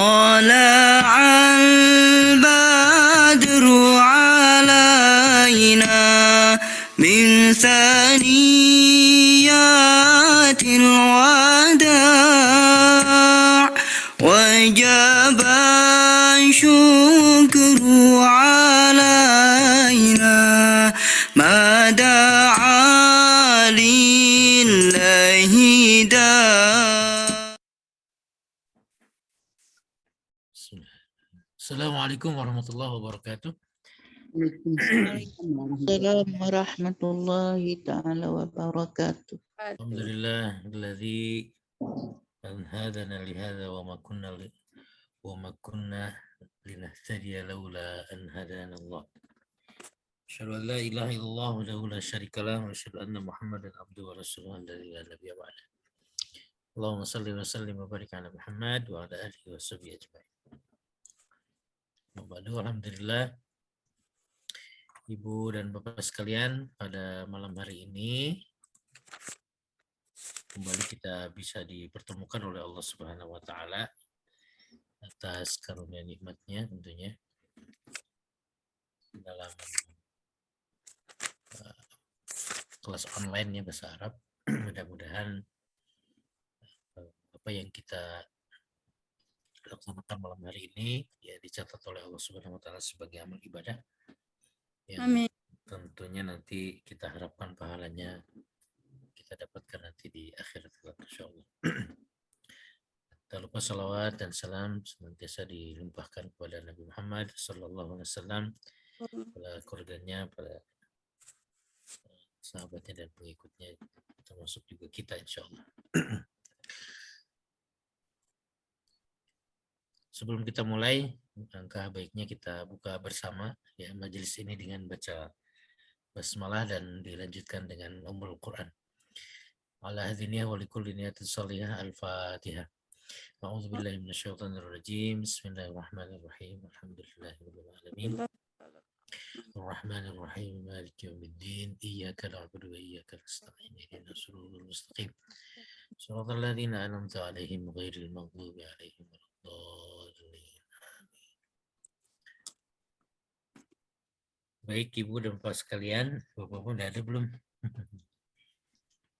طلع البدر علينا من ثنيات الوداع وجب الشكر علينا ما دعا لله داع. Assalamualaikum warahmatullahi wabarakatuh. Waalaikumsalam warahmatullahi ta'ala wabarakatuh. Alhamdulillah alladzi hadana li hadza wa ma kunna linahtadiya laula an hadana Allah. Asyhadu an la ilaha illallah wahdahu la syarika lah wa asyhadu anna Muhammadan abduhu wa rasuluhu alladzi la nabiyya ba'da. Allahumma shalli wa sallim wa barik ala Muhammad wa ala alihi wa sahbihi ajma'in. Alhamdulillah, Ibu dan Bapak sekalian, pada malam hari ini kembali kita bisa dipertemukan oleh Allah Subhanahu wa taala atas karunia nikmatnya tentunya dalam kelas online ya bahasa Arab. Mudah-mudahan apa yang kita laksanakan malam hari ini ya dicatat oleh Allah Subhanahu wa taala sebagai amal ibadah yang Amin. Tentunya nanti kita harapkan pahalanya kita dapatkan nanti di akhirat insyaallah. Tak lupa salawat dan salam senantiasa dilimpahkan kepada Nabi Muhammad sallallahu alaihi wasallam, pada keluarganya, pada sahabatnya dan pengikutnya, termasuk juga kita insyaallah. Sebelum kita mulai, langkah baiknya kita buka bersama ya majelis ini dengan baca basmalah dan dilanjutkan dengan ummul Quran. Ala hadziniyah wa likulli niyatin shalihah al-Fatihah. A'udzu billahi minasyaitonir rajim. Bismillahirrahmanirrahim. Alhamdulillahirabbil alamin. Arrahmanir rahim. Maliki yaumiddin. Iyyaka na'budu wa iyyaka nasta'in. Ihdinas siratal mustaqim. Shiratal ladzina an'amta 'alaihim ghairil maghdubi 'alaihim waladdallin. Baik Ibu dan Bapak sekalian, Bapak udah ada belum?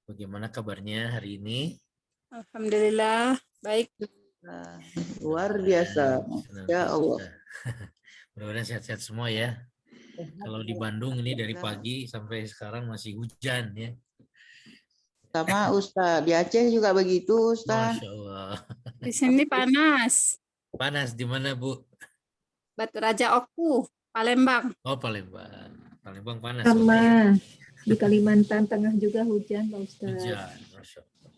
Bagaimana kabarnya hari ini? Alhamdulillah, baik. Luar biasa. Ya Allah. Mudah-mudahan sehat-sehat semua ya. Kalau di Bandung ini dari pagi sampai sekarang masih hujan ya. Sama Ustaz, di Aceh juga begitu Ustaz. Masya Allah. Di sini panas. Panas di mana Bu? Batu Raja Oku, Palembang. Oh Palembang. Palembang panas. Sama. Di Kalimantan Tengah juga hujan Pak Ustaz. Hujan. Masya Allah.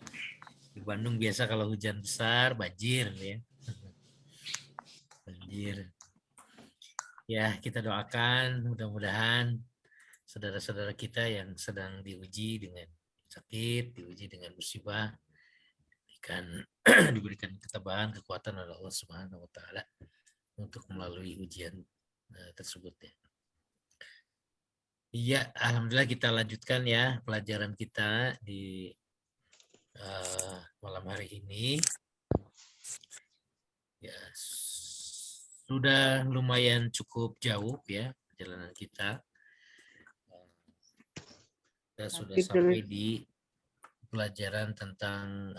Di Bandung biasa kalau hujan besar banjir ya. Banjir. Ya kita doakan mudah-mudahan saudara-saudara kita yang sedang diuji dengan sakit, diuji dengan musibah, diberikan ketabahan, kekuatan oleh Allah Subhanahu wa taala untuk melalui ujian tersebut ya. Iya, alhamdulillah kita lanjutkan ya pelajaran kita di malam hari ini. Ya, sudah lumayan cukup jauh ya perjalanan kita. Kita sudah sampai di pelajaran tentang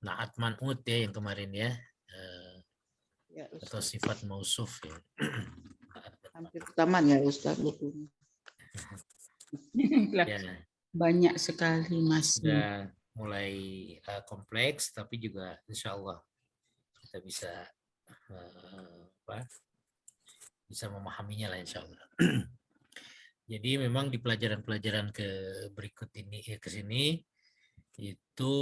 naat man'ut ya yang kemarin ya, atau sifat mausuf ya. Hampir taman ya Ustaz bukunya. Ya, banyak sekali Mas. sudah mulai kompleks tapi juga insya Allah kita bisa bisa memahaminya lah insya Allah. Jadi memang di pelajaran-pelajaran berikut ini ke sini itu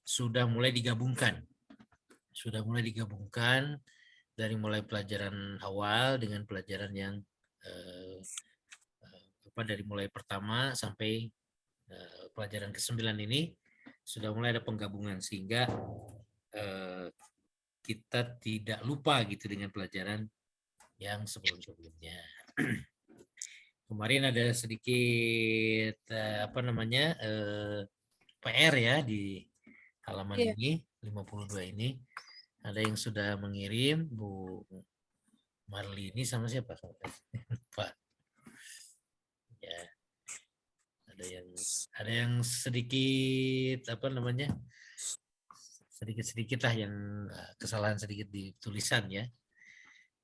sudah mulai digabungkan. Sudah mulai digabungkan dari mulai pelajaran awal dengan pelajaran yang dari mulai pertama sampai pelajaran ke-9 ini sudah mulai ada penggabungan sehingga kita tidak lupa gitu dengan pelajaran yang sebelum-sebelumnya. Kemarin ada sedikit PR ya di halaman ini 52 ini. Ada yang sudah mengirim, Bu Marlini sama siapa? Pak. Ya. Ada yang sedikit apa namanya? Sedikit-sedikit lah yang kesalahan sedikit di tulisan ya.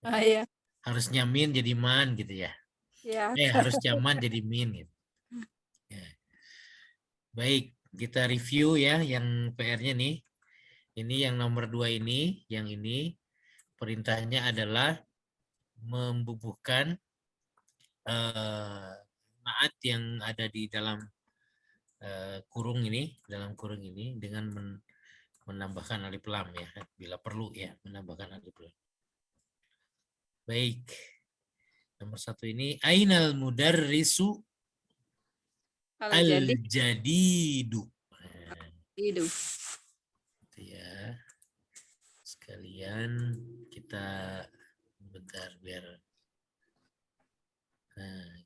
Ah, iya. Harusnya min jadi man gitu ya. Ya. Harusnya man jadi min gitu. Ya. Baik, kita review ya yang PR-nya nih. Ini yang nomor 2 ini, yang ini perintahnya adalah membubuhkan maat yang ada di dalam kurung ini, dengan menambahkan alif lam ya, bila perlu ya, menambahkan alif lam. Baik. Nomor 1 ini ainal mudarrisu al-jadidu. Hidup. Ya. Sekalian kita bentar biar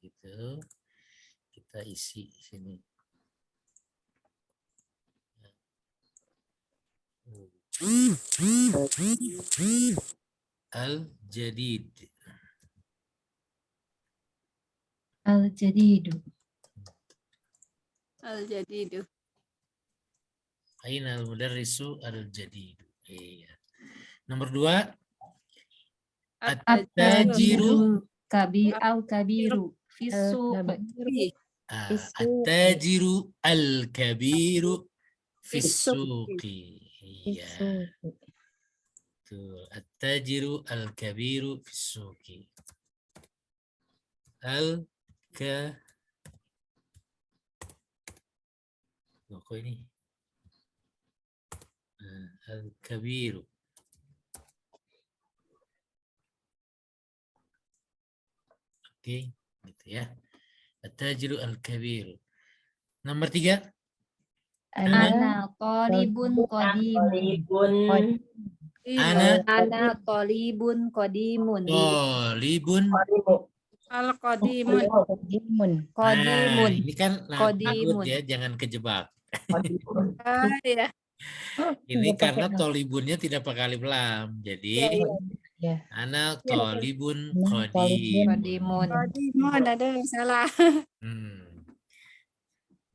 gitu. Kita isi sini. Al-jadid. Al-jadidu. Al-jadidu. Ainal mudarrisu al-jadid. Iya. Nomor 2. At-tajiru Al-kabiru. Fisu. at-tajiru al-kabiru fis-suqi. Iya. Tuh, at-tajiru al-kabiru fis-suqi. Kok ini? Al-kabiru. Oke, gitu ya. At-tajiru al-kabiru. Nomor 3. Ana qalibun qadimun. Ana Qalibun qadimun. qalibun. Al-qadimun. Nah, ini kan Qadimun. takut ya, jangan kejebak. Ah, ya. Ini karena tolibunnya tidak pakai alif lam. Jadi ana tolibun qadimun. Qadimun, ada yang salah.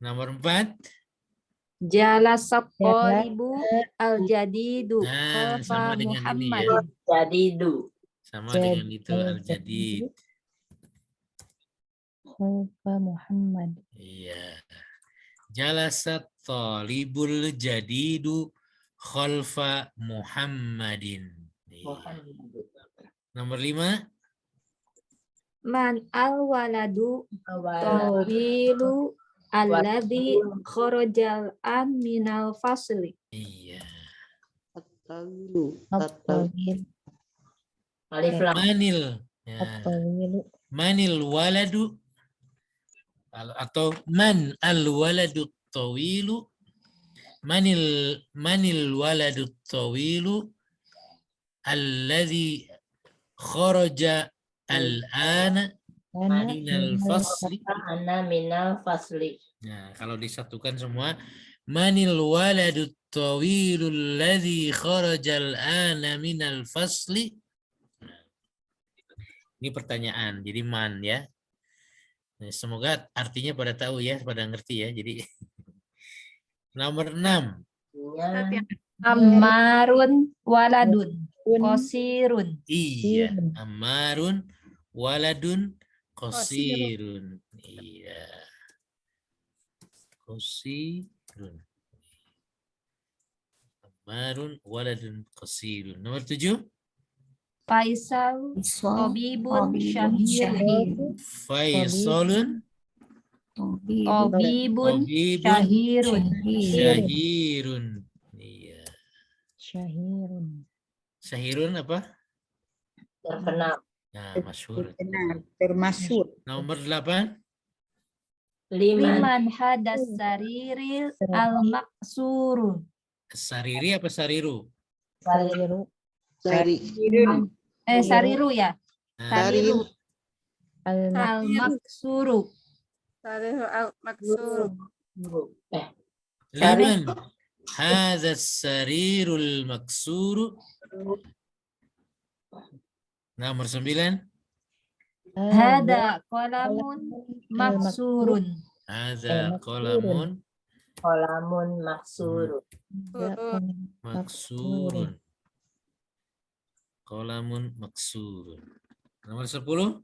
Nomor 4. Jalasat qalibu al-jadidu. Nah, sama Khalfa dengan ini ya. Muhammad. Jadidu. Sama dengan itu al-jadid. Khalfa Muhammad. Iya. Jalasat talibul jadidu khalfa Muhammadin. Iya. Nomor 5. Man al-waladu tawilu alladhi kharajal an minal fasli. Iya. Alif lam. Manil. Ya. Manil waladu atau man al waladu tawilu. Manil waladu tawilu alladhi kharaja al-ana minal fasli. Ana minal fasli. Nah, kalau disatukan semua, manil waladu tawilu alladhi kharaja al-ana minal fasli. Ini pertanyaan, jadi man ya. Nah, semoga artinya pada tahu ya, pada ngerti ya. Jadi nomor 6. Ammarun waladun qasirun. Iya, Ammarun waladun qasirun. Iya. Qasirun. Ammarun waladun qasirun. Nomor 7. Faisal tabibun syahirun. Faisalun Tabibun syahirun. syahirun. Iya. Syahirun apa? Terkenal. Nah, masyhur. Termasuk. Nomor 8. Liman hadas sariril al-maksuru. Sariri apa sariru? Sariru ya. Nah, Sariru. Al-maksuru. Al-maksur. liman. Hadza sarirul maksuru. Nomor 9. Hada qalamun maksurun. Hadza qalamun Kolamun maksurun. maksurun. Qalamun maksurun. Nomor 10.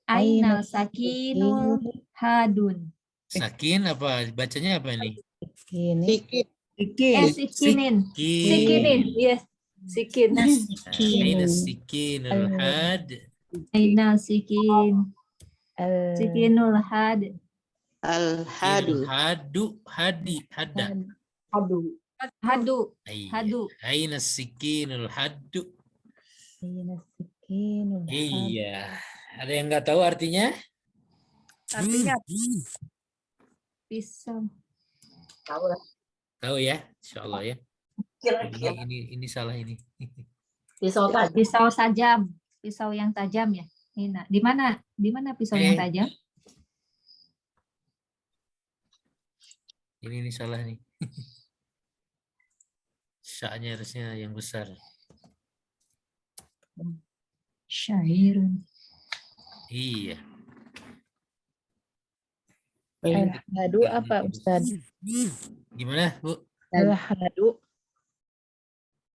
Ainal sakinul hadun. Sakin apa? Bacanya apa ini? Sikit. Sikinin. Sikinin. Yes. Sikin. Aina sikinul had. Ainal sikin. Sikinul had. Al-hadu. Hadu. Hadi. Hadda. Hadu. Iya. Hadu. Aina sikinul hadu. Iya. Ada yang nggak tahu artinya? Artinya Pisau. Tahu lah. Tahu ya? Insya Allah ya. Kira-kira Ini salah ini. pisau tadi. Pisau tajam. Pisau yang tajam ya. Ina. Di mana? Di mana pisau yang tajam? Ini salah nih. Sya-nya harusnya yang besar. Syairun. Iya. Al-hadu apa Ustaz? Gimana, Bu? Al-hadu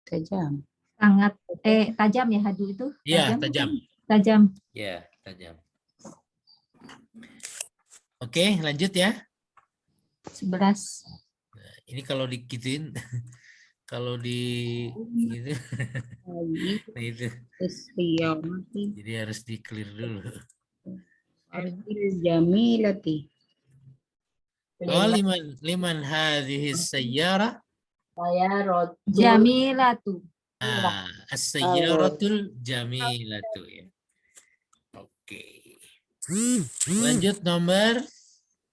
tajam. Sangat tajam ya hadu itu? Iya, tajam. Tajam. Ya, tajam. Oke, lanjut ya. 11. Ini kalau digituin, kalau di gitu, nah itu. Isriyamati. Jadi harus di clear dulu. Ardil jamilati. Oh, liman hadhihi sayyara. Saya roti. Jamilatu. As-sayyaratul jamilatu ya. Oke. Lanjut nomor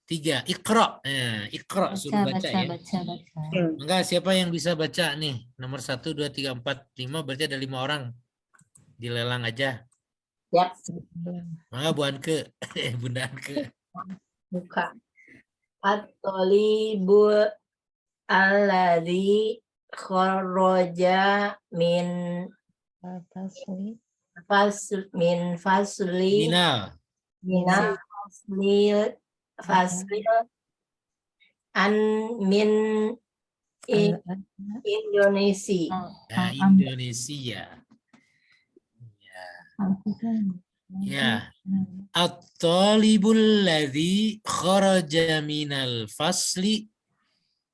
3. Iqra. Iqra suruh baca ya. Baca. Enggak, siapa yang bisa baca nih? Nomor 1, 2, 3, 4, 5, berarti ada 5 orang. Dilelang aja. Yap. Maka Bu Anke, Bunda Anke. Buka. At-tolibu alladhi kharaja min fasli Minal. fasli an min Indonesia. Nah, Indonesia. Ya. At-talibul ladzi kharaja minal fasli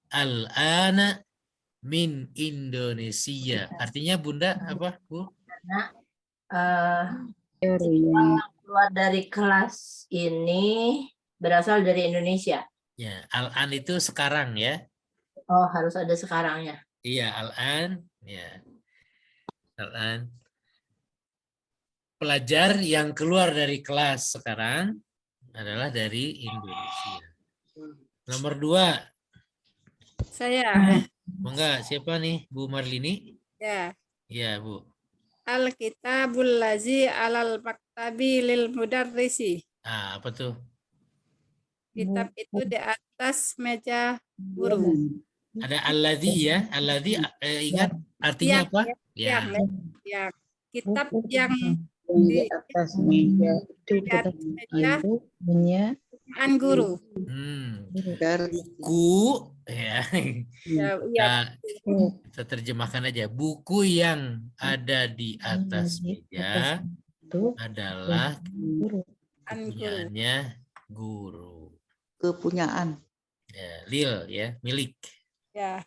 al-ana min Indonesia. Artinya Bunda apa, Bu? Keluar dari kelas ini berasal dari Indonesia. Ya, al-an itu sekarang ya. Oh, harus ada sekarangnya. Iya, al-an, ya. Al-an. Pelajar yang keluar dari kelas sekarang adalah dari Indonesia. Nomor 2. saya. Enggak, siapa nih? Bu Marlini? Ya. Iya, Bu. Al-kitabul lazi alal maktabi lil mudarrisi. Apa tuh? Kitab itu di atas meja guru. Ada alladzi ya. Alladzi ingat artinya apa? Ya. Ya, kitab yang Di atas meja itu di atas meja punya guru. Buku ya. Ya, Kita terjemahkan aja. Buku yang ada di atas meja adalah kepunyaannya guru. Kepunyaan. Ya, lil ya, milik. Ya.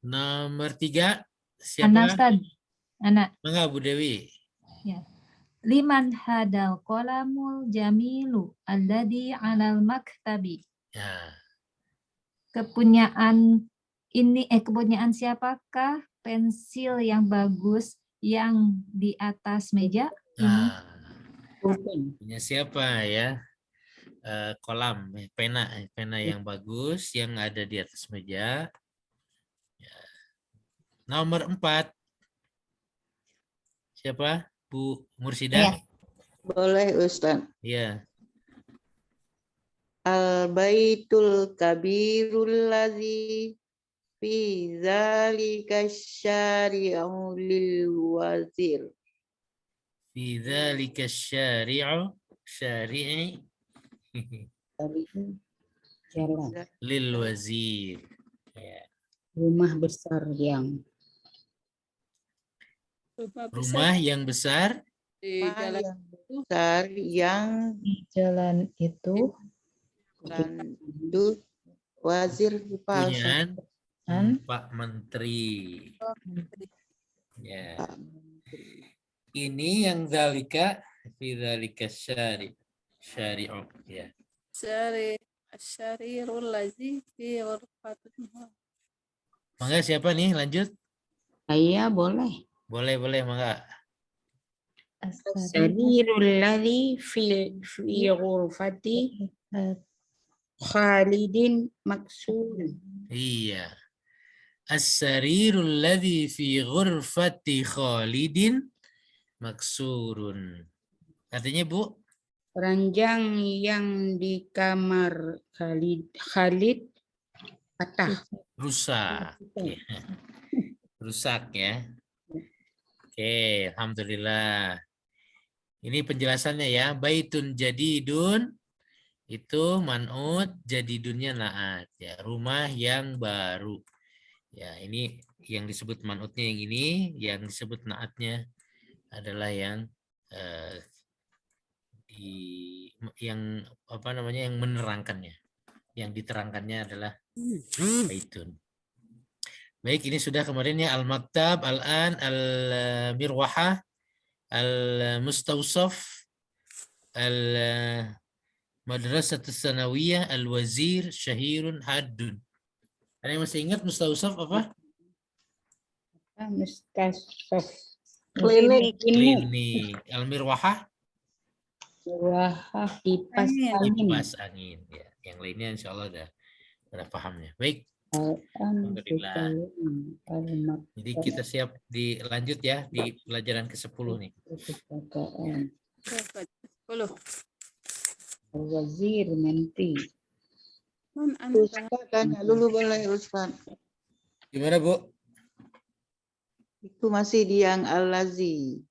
Nomor 3 Anak siapa? Ustaz. Anak. Mangga Bu Dewi. Ya. Liman hadal qalamul jamilu alladhi 'alal maktabi. Ya. Kepunyaan ini kepunyaan siapakah pensil yang bagus yang di atas meja? Nah, punya siapa ya? Kolam pena yang bagus yang ada di atas meja. Ya. Nomor 4 siapa? Bu Mursidah. Boleh Ustaz. Ya. Al-baitul kabirul ladzi fi dzalika syari'u lil wazir. Fi dzalika syari'i Jalan. lil wazir. Ya. Rumah besar yang. Rumah besar Rumah yang besar di Rumah jalan yang besar yang Di jalan itu dan itu wazir lupa Ustaz. punyaan kan Pak Menteri. Ya. Pak Menteri. Ini yang zalika fi dzalika syari'u. Ya. Syari'ul ladzi fi ghurfatihi. Mangga siapa nih lanjut? Saya boleh. Boleh mangga. Sarirul ladzi fi ghurfati Khalidin maksur. Iya. As-sarirul ladzi fi ghurfati Khalidin maksurun. Artinya Bu? Ranjang yang di kamar Khalid patah. Rusak. Ya. Rusak ya. Oke, alhamdulillah. Ini penjelasannya ya. Baitun jadidun itu man'ut, jadidunnya na'at ya. Rumah yang baru. Ya, ini yang disebut man'utnya yang ini, yang disebut na'atnya adalah yang yang menerangkannya. Yang diterangkannya adalah baitun. Baik, ini sudah kemarin ya al-maktab, al-an, al-mirwahah, al-mustawsaf, al-madrasatus sanawiyah, al-wazir, syahirun, haddun. Ada yang masih ingat mustawsaf apa? Mustasaf. Klinik. Klinik. Al-mirwahah, Wah, kipas Angin. angin. kipas angin. Ya, yang lainnya insya Allah udah pahamnya. Baik. Alhamdulillah. Jadi kita siap dilanjut ya di pelajaran ke-10 nih. Sepuluh. Wazir menteri. Man anta Ustaz tanya dulu boleh Ustaz. Gimana Bu? Itu masih di yang al-lazi.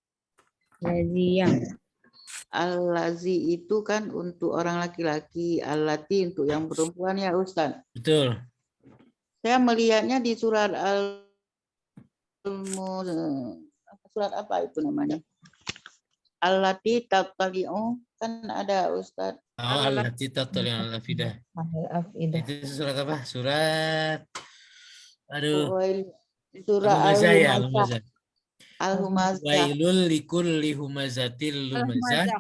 Yang Al-lazi itu kan untuk orang laki-laki, al-lati untuk yang perempuan ya Ustaz. Betul. Saya melihatnya di surat surat apa itu namanya? Al-lati tattali'u kan ada Ustaz. Oh, allati tattali ala fidah. al-afidah. Itu surat apa? Surat Surah Al-Humazah ya, Al-Humazah. Al-Humazah. Al-Humazah. Wailul likulli humazatil lumazah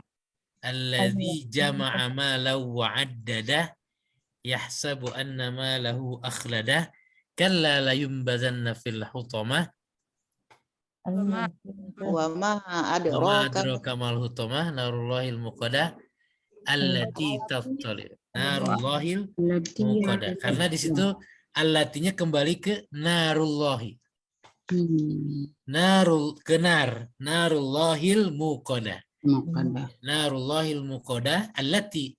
alladzi jama'a malahu wa 'addadah yahsabu anna malahu akhladah kalla la yumbazanna fil hutamah Wa ma wa ma adraka adraka mal hutamah narullahil muqaddah allati tattali narullahil muqaddah. Karena di situ allatinya kembali ke narullahi. Narullahil muqaddah. Narullahil muqaddah allati.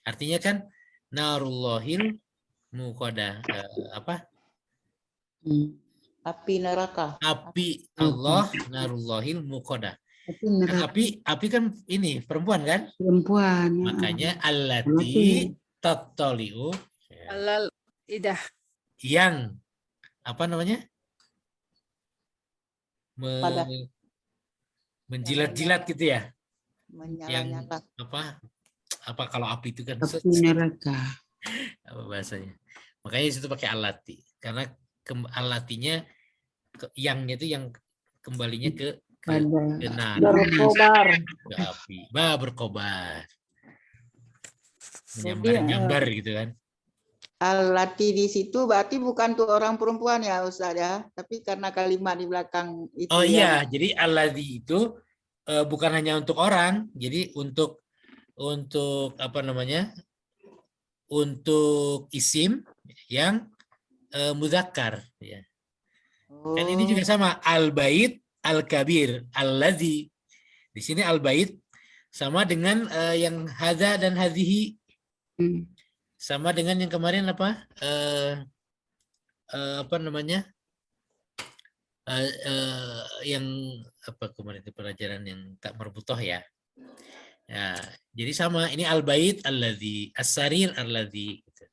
Artinya kan narullahil muqaddah apa? api neraka. Api Allah narullahil muqaddah. Api kan ini perempuan kan? Perempuan. Makanya allati tattali'u halal idah. yang apa namanya? Pada. Menjilat-jilat gitu ya. Yang Menyala-nyala. apa kalau api itu kan Api neraka. apa bahasanya? Makanya itu pakai alati karena alatinya yangnya itu yang kembalinya ke nar, Berkobar. ke api, berkobar, menyambar-nyambar gitu kan. Al-lati di situ berarti bukan tuh orang perempuan ya Ustaz ya, tapi karena kalimat di belakang itu. Oh ya. iya, jadi alladzi itu bukan hanya untuk orang, jadi untuk apa namanya? Untuk isim yang muzakkar ya. Kan ini juga sama al-bait, al-kabir, alladzi. Di sini al-bait sama dengan yang hadza dan hadhihi Hmm. Sama dengan yang kemarin apa? Apa namanya? Yang apa kemarin itu pelajaran yang tak marbutoh ya. Ya, jadi sama. Ini al-bait alladzi, as-sarir alladzi. Gitu.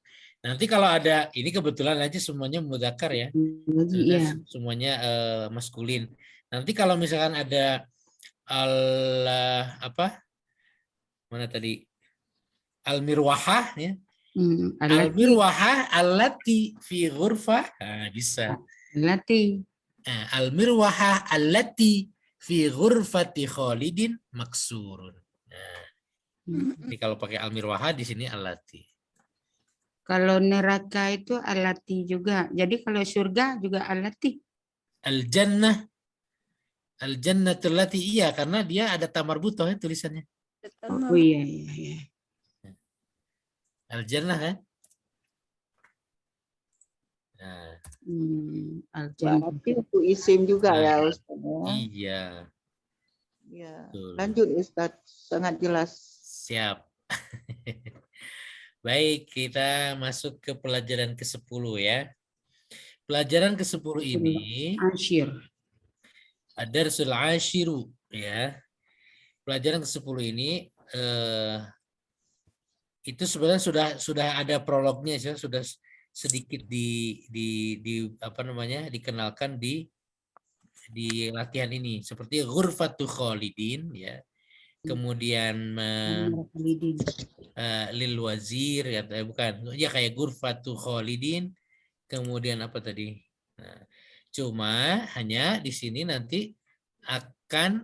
Nanti kalau ada, ini kebetulan aja semuanya mudzakkar ya. Lagi ya. Semuanya maskulin. Nanti kalau misalkan ada apa? Mana tadi? Al-mirwahah ya. Al-mirwahah allati fi ghurfah. Nah, bisa. Allati. Al-mirwahah allati fi ghurfati Khalidin maksurun. Nah, ini kalau pakai al-mirwahah di sini allati. Kalau neraka itu allati juga. Jadi kalau surga juga allati. Al-jannah. Al-jannatul lati, iya, karena dia ada tamar butoh ya tulisannya. Oh iya, iya, iya. Al-jannah kan? Nah, Al-jannah. Berarti untuk isim juga Nah, ya Ustaz. Ya. iya. Ya. Betul. Lanjut Ustaz, sangat jelas. Siap. Baik, kita masuk ke pelajaran ke-10 ya. Pelajaran ke-10 ini Asyir. Ad-Darsul Ashiru ya. Pelajaran ke-10 ini itu sebenarnya sudah ada prolognya ya, sudah sedikit di apa namanya dikenalkan di latihan ini seperti ghurfatu Khalidin ya. Kemudian lil wazir ya, bukan ya, kayak ghurfatu Khalidin, kemudian apa tadi? Nah, cuma hanya di sini nanti akan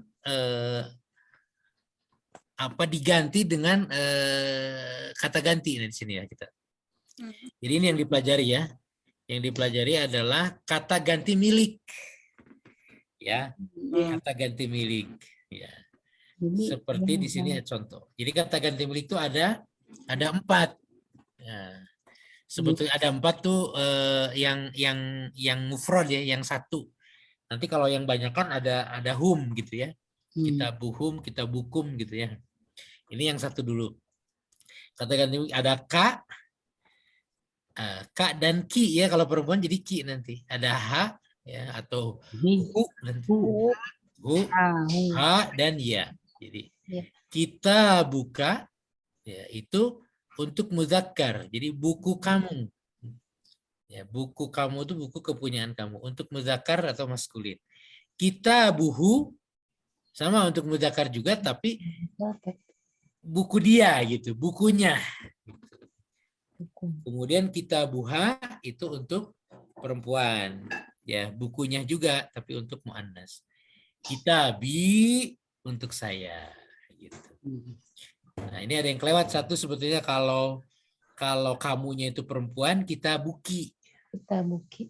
apa diganti dengan kata ganti di sini ya kita. Jadi ini yang dipelajari ya. Yang dipelajari adalah kata ganti milik. Ya, kata ganti milik. Ya. Seperti di sini ya contoh. Jadi kata ganti milik itu ada 4. Ya. Sebetulnya ada 4 tuh yang mufrad ya, yang 1. Nanti kalau yang banyak kan ada hum gitu ya. Kita buhum, kita bukum gitu ya. Ini yang 1 dulu. Kata ganti milik ada ka, ka dan ki ya, kalau perempuan jadi ki nanti. Ada ha ya, atau hu nanti. Hu, ha dan ya. Jadi kita buka ya itu untuk muzakkar. Jadi buku kamu. Ya, buku kamu itu buku kepunyaan kamu untuk muzakkar atau maskulin. Kita buhu sama untuk muzakkar juga, tapi buku dia gitu, bukunya. Kemudian kita buha itu untuk perempuan, ya bukunya juga, tapi untuk muannas. Kita bi untuk saya, gitu. Nah ini ada yang kelewat satu sebetulnya, kalau kamunya itu perempuan, kita buki. Kita buki.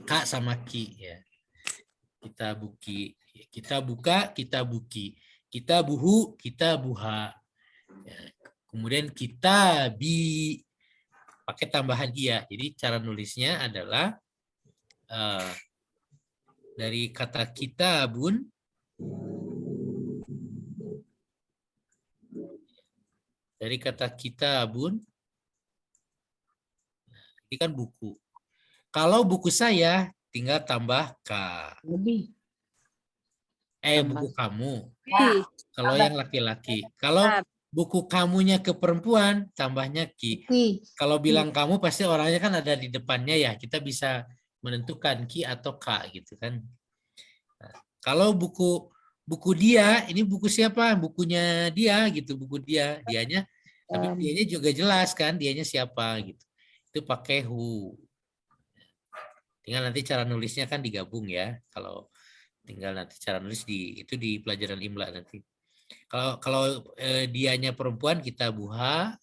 Kak sama ki ya. Kita buki. Kita buka, kita buki. Kita buhu, kita buha. Ya. Kemudian kita bi pakai tambahan iya. Jadi cara nulisnya adalah dari kata kitabun, dari kata kitabun, ini kan buku. Kalau buku saya tinggal tambah ka. Lebih. Buku kamu. Kalau yang laki-laki. Kalau buku kamunya ke perempuan, tambahnya ki. Kalau bilang kamu pasti orangnya kan ada di depannya ya. Kita bisa menentukan ki atau ka gitu kan. Nah, kalau buku dia, ini buku siapa? Bukunya dia gitu, buku dia. Dianya, tapi dianya juga jelas kan, dianya siapa gitu. Itu pakai hu. Tinggal nanti cara nulisnya kan digabung ya. Kalau tinggal nanti cara nulis itu di pelajaran imla nanti. Kalau dianya perempuan kita buha.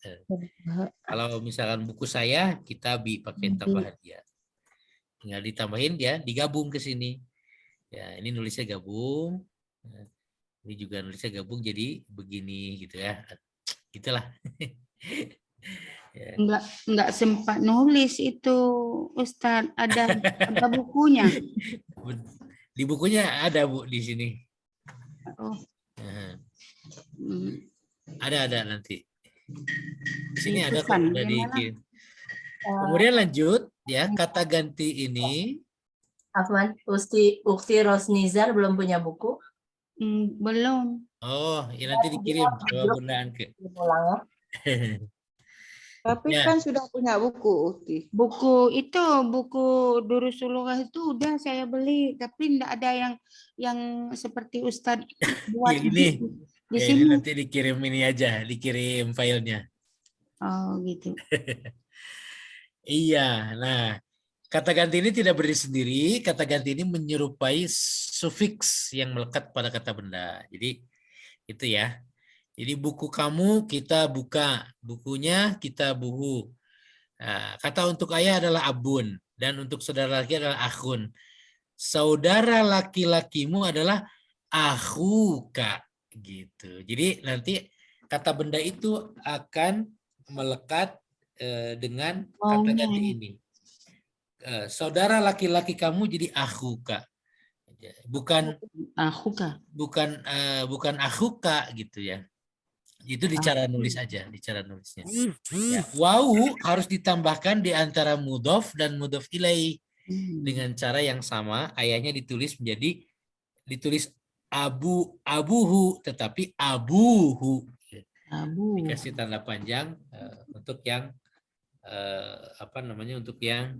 Kalau misalkan buku saya kita bi pakai tambahan dia. Tinggal ditambahin ya, digabung ke sini. Ya, ini nulisnya gabung. Ini juga nulisnya gabung jadi begini gitu ya. Gitulah. Ya. Enggak sempat nulis itu Ustadz, ada bukunya. Di bukunya ada Bu di sini. Oh. Ada nanti. Di sini ada kok, Pesan, udah gimana? dikirim. Kemudian lanjut ya, kata ganti ini Afwan, Ukti Rosnizar belum punya buku. Belum. ya nanti dikirim coba Bunda Anke. Ulang ya. Tapi Ya. kan sudah punya buku, Ukti. Buku itu, buku Durusulullah itu udah saya beli, tapi enggak ada yang seperti Ustadz buat Yang ini. di Ya, sini. ini nanti dikirim ini aja, dikirim filenya. Oh, gitu. Iya, nah kata ganti ini tidak berdiri sendiri, kata ganti ini menyerupai sufiks yang melekat pada kata benda. Jadi itu ya. Jadi buku kamu kita buka, bukunya kita buhu. Nah, kata untuk ayah adalah abun dan untuk saudara laki adalah akhun. Saudara laki-lakimu adalah akhuka gitu. Jadi nanti kata benda itu akan melekat dengan kata ganti ini. Saudara laki-laki kamu jadi akhuka. Bukan Akhuka. bukan akhuka gitu ya. Itu di cara nulis aja, di cara nulisnya. Ya, wau harus ditambahkan di antara mudhof dan mudhof ilaih dengan cara yang sama. Ayahnya ditulis abuhu tetapi abuhu. Dikasih tanda panjang untuk yang untuk yang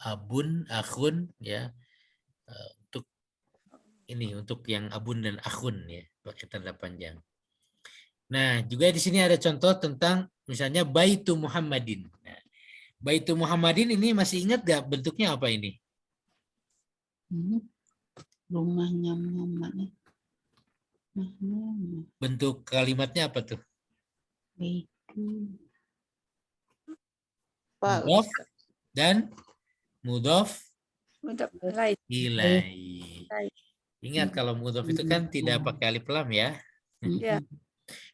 abun, akhun ya. Untuk yang abun dan akhun ya, pakai tanda panjang. Nah, juga di sini ada contoh tentang misalnya Baitu Muhammadin. Nah, Baitu Muhammadin ini masih ingat gak bentuknya apa ini? Rumahnya Muhammad. Bentuk kalimatnya apa tuh? Mudhof dan mudhof ilaih. Ingat kalau mudhof itu kan tidak pakai alif lam ya. Ya.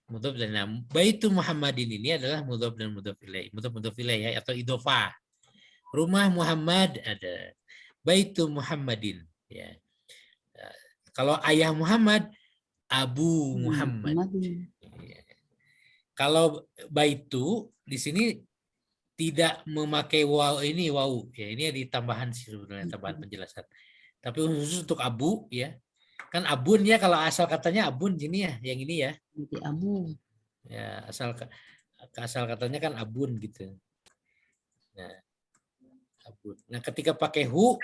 Mudhof dan Baitu Muhammadin ini adalah mudhof dan mudhof ilaih. Mudhof ilaih ya, atau idhofah. Rumah Muhammad ada. Baitu Muhammadin ya. Kalau ayah Muhammad, Abu Muhammad. Ya. Kalau baitu di sini tidak memakai waw ya, ini di tambahan sih sebenarnya, tambahan penjelasan. Tapi khusus untuk abu ya, kan abun ya, kalau asal katanya abun sini ya, yang ini ya. Abu. Ya asal katanya kan abun gitu. Nah, abun. Nah ketika pakai hu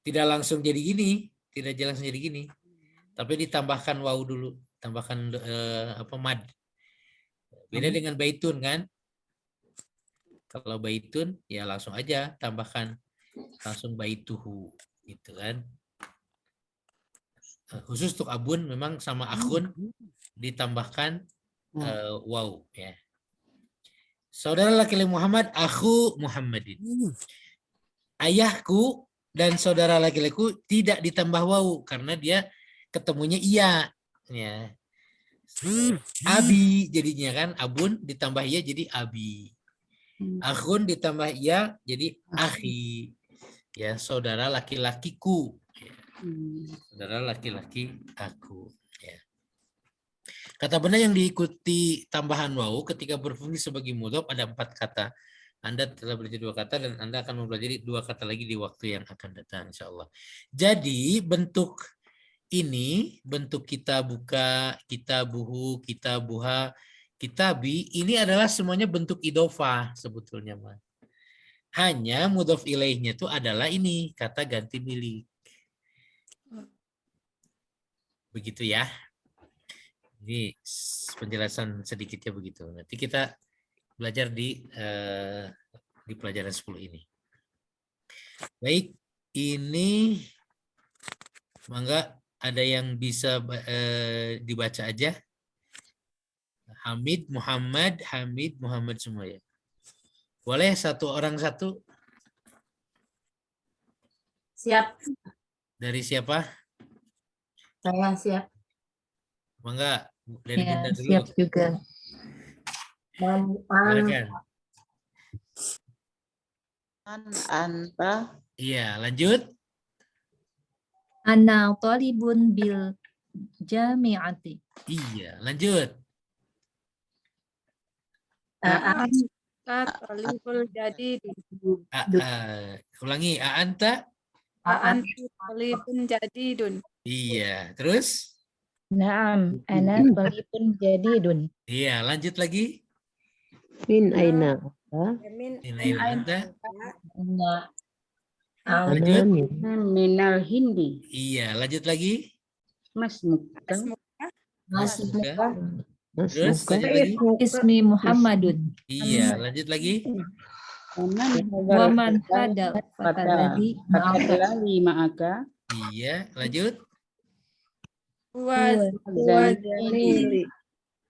tidak langsung jadi gini, tidak langsung jadi gini, tapi ditambahkan waw dulu, tambahkan mad. Beda dengan baitun kan. Kalau baitun ya langsung aja tambahkan langsung baituhu gitu kan. Khusus untuk abun memang sama akhun ditambahkan waw ya. Saudara laki-laki Muhammad, akhu Muhammadin. Ayahku dan saudara laki-lakiku tidak ditambah waw karena dia ketemunya iya ya. Abi jadinya kan, abun ditambah iya jadi abi. Akhun ditambah iya jadi akhi. Ya, saudara laki-lakiku. Ya. Saudara laki-laki aku. Ya. Kata benda yang diikuti tambahan waw ketika berfungsi sebagai mudhof ada 4 kata. Anda telah belajar 2 kata dan Anda akan mempelajari 2 kata lagi di waktu yang akan datang, insya Allah. Jadi bentuk ini, bentuk kita buka, kita buhu, kita buha, kitabi, ini adalah semuanya bentuk idhofah sebetulnya, Mas. Hanya mudhof ilaihnya itu adalah ini, kata ganti milik. Begitu ya. Ini penjelasan sedikitnya begitu. Nanti kita belajar di pelajaran 10 ini. Baik, ini mangga ada yang bisa dibaca aja. Hamid, Muhammad semua ya. Boleh satu orang satu? Siap. Dari siapa? Saya siap. Mangga dari Ya, Bunda dulu. siap juga. Silakan. Anta. Iya, lanjut. Ana talibun bil jami'ati. Iya, lanjut. Anta talibul jadidun. Ulangi, anta. Anta talibun jadidun. Iya, terus? Naam, ana talibun jadidun. Iya, lanjut lagi. Min aina? Ini anta. Ana Lanjut. Minal hindi. Iya, lanjut lagi. Masmuka. Masmuka. Terus lanjut lagi. Ismi Muhammadun. Iya, lanjut lagi. Waman hadal fatadadi ma'aka. Fatadalali ma'aka. Iya, lanjut. Huwa Zamili.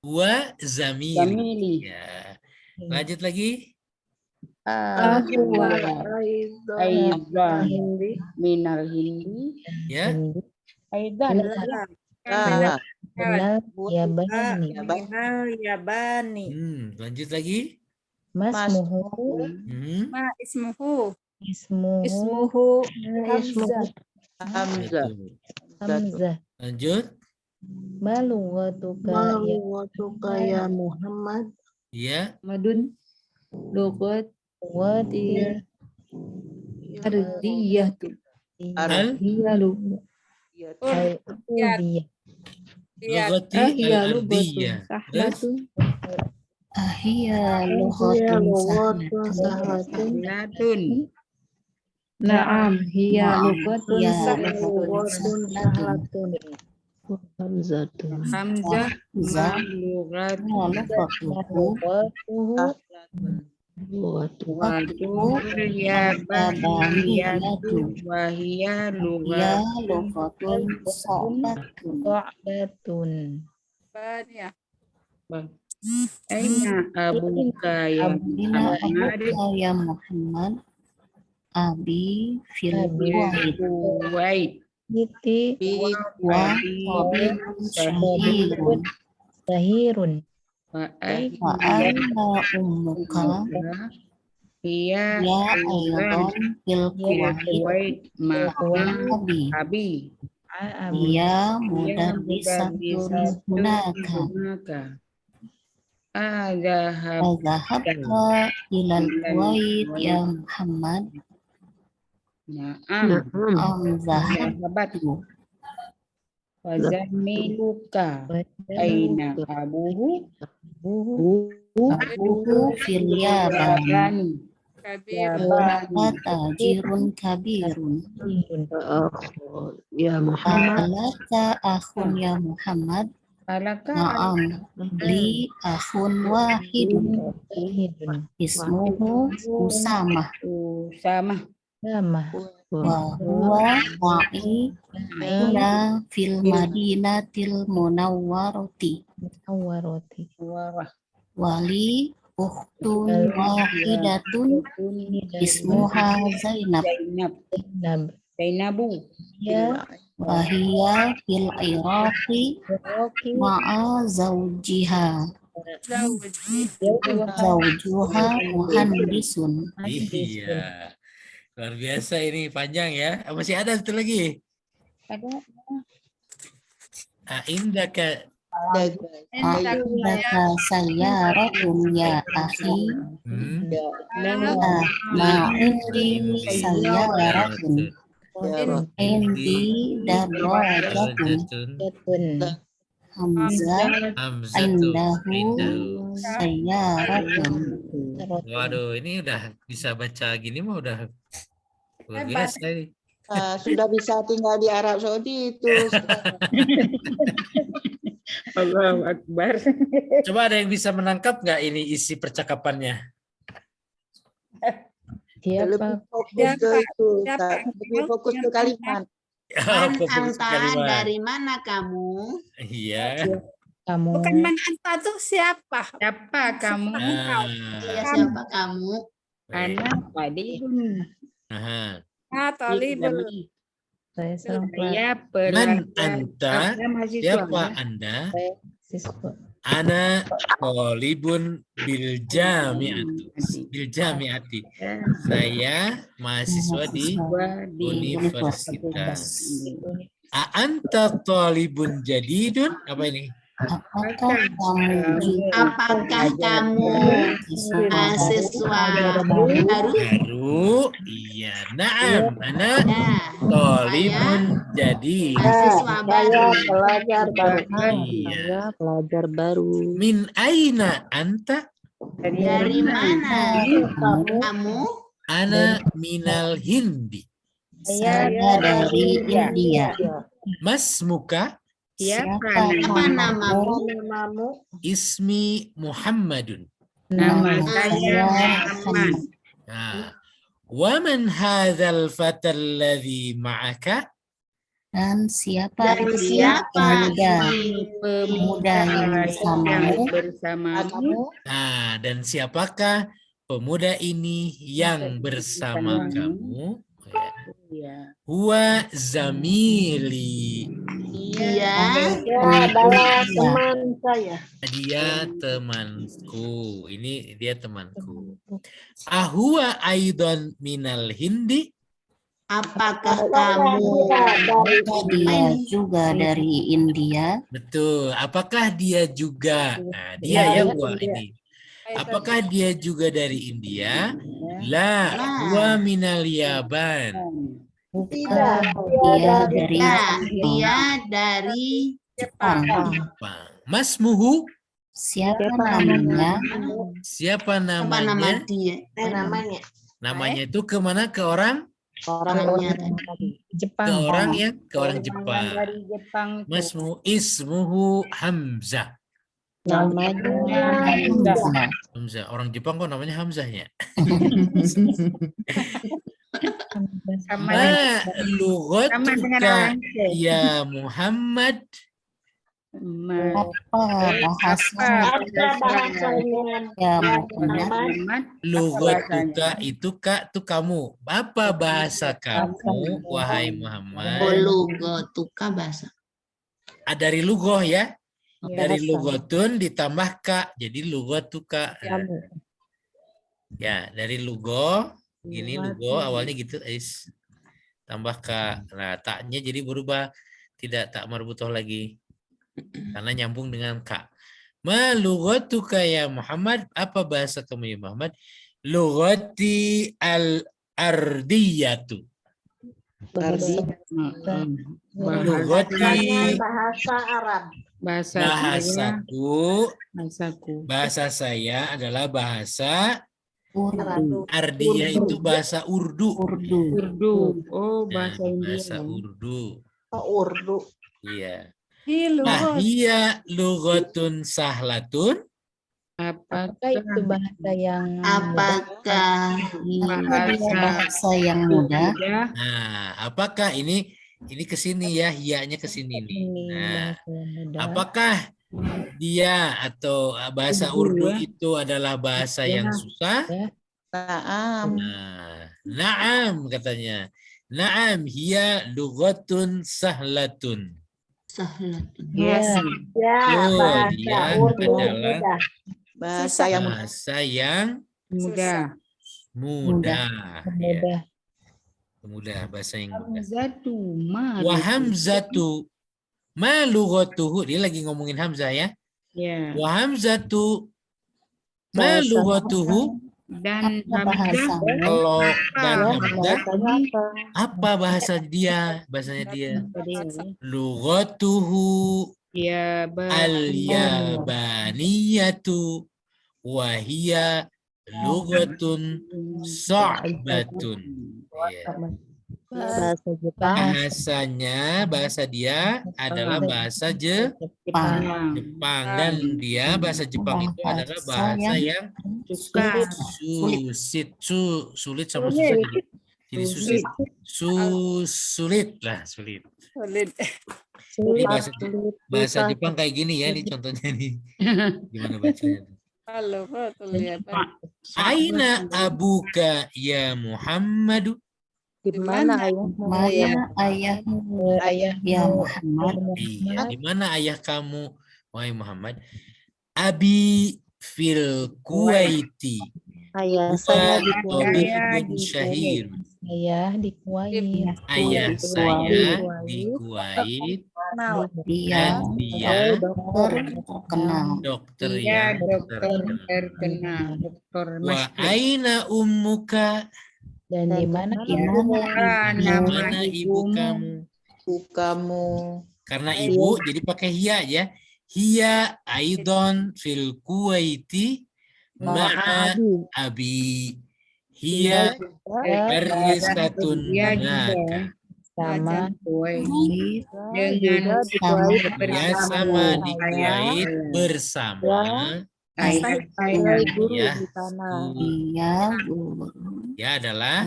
Wa zamili. Zamili. Ya. Lanjut lagi. Huwa Aidan minal hindi. Ya. Aidan. Minal yabani. Yabani. Lanjut lagi. Masmuhu ma ismuhu. ismuhu Hamzah. Hamzah. Itu. Hamzah. Lanjut. Maluwatuka ya Muhammad. Iya. Madun. Lugat. wati Ardiyatu. Al. Lalu. al-udiyah. Lugati Ahya al-ardiyah. lugatun Terus. sahlatun. Ahia sahatun. Latun. Naam, hiya lugatun Ya sahlatun. sahatun. Hamzatun. Hamzah. Za. Lugatun. Watuhu Watu. Yabaniyatu. Wahia Ya lugatun. lugatun so'batun. so'batun. Baniyah. Aina abuka ya Abdina Muhammad. abuka ya Muhammad. Abi fil Abi. wahid. Kuwait. Niti Wa tabibun syahirun. sahirun. Wa aina Wa anna ummuka. Iya Ya aydan fil kuwait. Kuwait ma'a Abi. abi. Ya mudarrisatun hunaka. Adahab Azahabta ilal kuwait ya Muhammad. na'am. Am zahabtu. Zahabatu. Wazamiluka. Aina abuhu. Abuhu fil yaban. Yabani. Kabir. Yabani. Tajirun kabirun. Ya Muhammad. Alaka akhun ya Muhammad. Alaka Naam. Li akhun wahidun. Ismuhu Usamah. sama. Sama. Wa huwa ma'i huna fil madinatil munawwarati. Awaroti. Warah. Wali ukhtun wahidatun ismuha Zainab. Zainab. Zainabu. Ya. Wahia fil Iraqi ma'a zawjiha. Zawjuha muhandisun. Iya. Luar biasa ini panjang ya. Masih ada satu lagi. Ada. Indaka Indaka sayyaratun ya akhi. Ma'indi sayyaratun. Indi darajatun. Hamzah indahu sayyaratun. Waduh, ini udah bisa baca gini mah udah luar biasa ini. Sudah bisa tinggal di Arab Saudi itu. Allahu Akbar. Coba ada yang bisa menangkap nggak ini isi percakapannya? Lebih Siapa? fokus ke itu, Ustaz. Lebih fokus ke kalimat. Fokus ke kalimat. Dari mana kamu? Iya. Kamu. Bukan man anta tuh siapa? Siapa kamu? Ya, siapa kamu? Anak Padihun. Aha. Ah, talibul. Saya seorang Saya Man pelajar. anta? Saya mahasiswa. Siapa Anda? siswa. Ana talibun bil jami'ati. Saya mahasiswa di universitas. A'anta talibun jadidun? Apa ini? Apakah kamu Apakah kamu mahasiswa baru? Baru. Iya. Naam. Ana Ya, talibun jadid. mahasiswa baru. Pelajar baru. Iya. Pelajar baru. Min aina anta? Dari mana kamu? Ana minal hindi. saya dari India? Mas muka? Apa namamu? Ismi Muhammadun. Nama saya Muhammad. Nah. Wa man hadzal fatal ladzi ma'aka? Dan siapa Dan siapa pemuda yang bersamamu? Nah, dan siapakah pemuda ini yang bersama kamu? Huwa zamili. Dia adalah teman saya. Dia temanku. Ini dia temanku. Ahuwa aidan minal hindi? apakah kamu Dia juga dari India? Betul. Apakah dia juga? Nah, dia ya huwa ini. Apakah dia juga dari India? La, huwa minal Yaban. Tidak. Dia dari Nah, dia dari Jepang. Jepang. Masmuhu? Siapa namanya? Siapa apa nama namanya? dia? Namanya itu kemana? Ke orang? Orangnya Jepang. Ke orang Jepang. Dari Jepang. Masmu ismuhu Hamzah. Namanya Hamzah. Hamzah. Orang Jepang kok namanya Hamzahnya? Sama Ma dengan lughatuka orang Aceh. ya Muhammad? Apa bahasa ya Muhammad? Lughatuka itu kak tuh kamu. Apa bahasa kamu wahai Muhammad? Lugotuka bahasa. Dari lugoh ya. Dari lugotun ditambah kak. Jadi lughatuka. Ya, dari lugo. Gini lugo awalnya gitu is. Tambah kak. Nah, taknya jadi berubah. Tidak tak marbutoh lagi. Karena nyambung dengan kak. Ma lughatuka ya Muhammad? Apa bahasa kamu ya Muhammad? Lughati al-ardiyatu. Lughati bahasa Arab. bahasa saya adalah bahasa Urdu. Ardiyah itu bahasa Urdu. Urdu. Oh, Nah, bahasa India. bahasa Urdu. Urdu. Iya. Hilu. Nah, hiya lughatun sahlatun. Apakah itu bahasa yang Apakah Bahasa yang mudah. Nah, apakah ini ke sini ya, hiyanya ke sini nih. Nah, apakah dia atau bahasa Urdu itu adalah bahasa yang susah? Naam. Nah, na'am katanya. Na'am hiya lughatun sahlatun. sahlatun? Yes. Betul, dia adalah Bahasa yang bahasa yang Mudah. mudah. Ya, mudah, bahasa yang mudah. Hamzatu ma. Wa hamzatu ma lughatuhu. Dia lagi ngomongin Hamzah ya. Ya. Wa hamzatu ma lughatuhu. Dan Bahasa Kalau dan Apa? Hamzah apa bahasa dia? Bahasanya dia. Lughatuhu Ya, al-yabaniyatu wa hiya lughatun sa'batun. Ya. bahasa Jepang. Bahasa dia adalah bahasa Jepang dan dia bahasa Jepang itu adalah bahasa yang sulit sama susah jadi sulit lah sulit. Jadi bahasa Jepang kayak gini ya, ini contohnya nih. Gimana bacanya? Halo, kelihatan. Aina abuka ya Muhammadu? Di mana Mana ayahmu ya Muhammad? Iya, di mana ayah kamu wahai Muhammad? Abi fil Kuwaiti. Ayah saya di Tabibun syahir. Ayah di Kuwait. Ayah saya di Kuwait Dia dan dia dokter terkenal. dokter Dia yang dokter terkenal. terkenal, dokter Wa masyhur. aina ummuka, Dan di mana Di mana di Nama mana ibu ibumu? kamu? Kamu. Karena ibu jadi pakai hiya ya. Hiya aidon fil Kuwaiti ma'a abi. Hiya barisatun Dia juga hunaka. sama Kuwait dengan Sama Dia sama di Kuwait bersama ayah saya. ayahku. dia guru. Ya adalah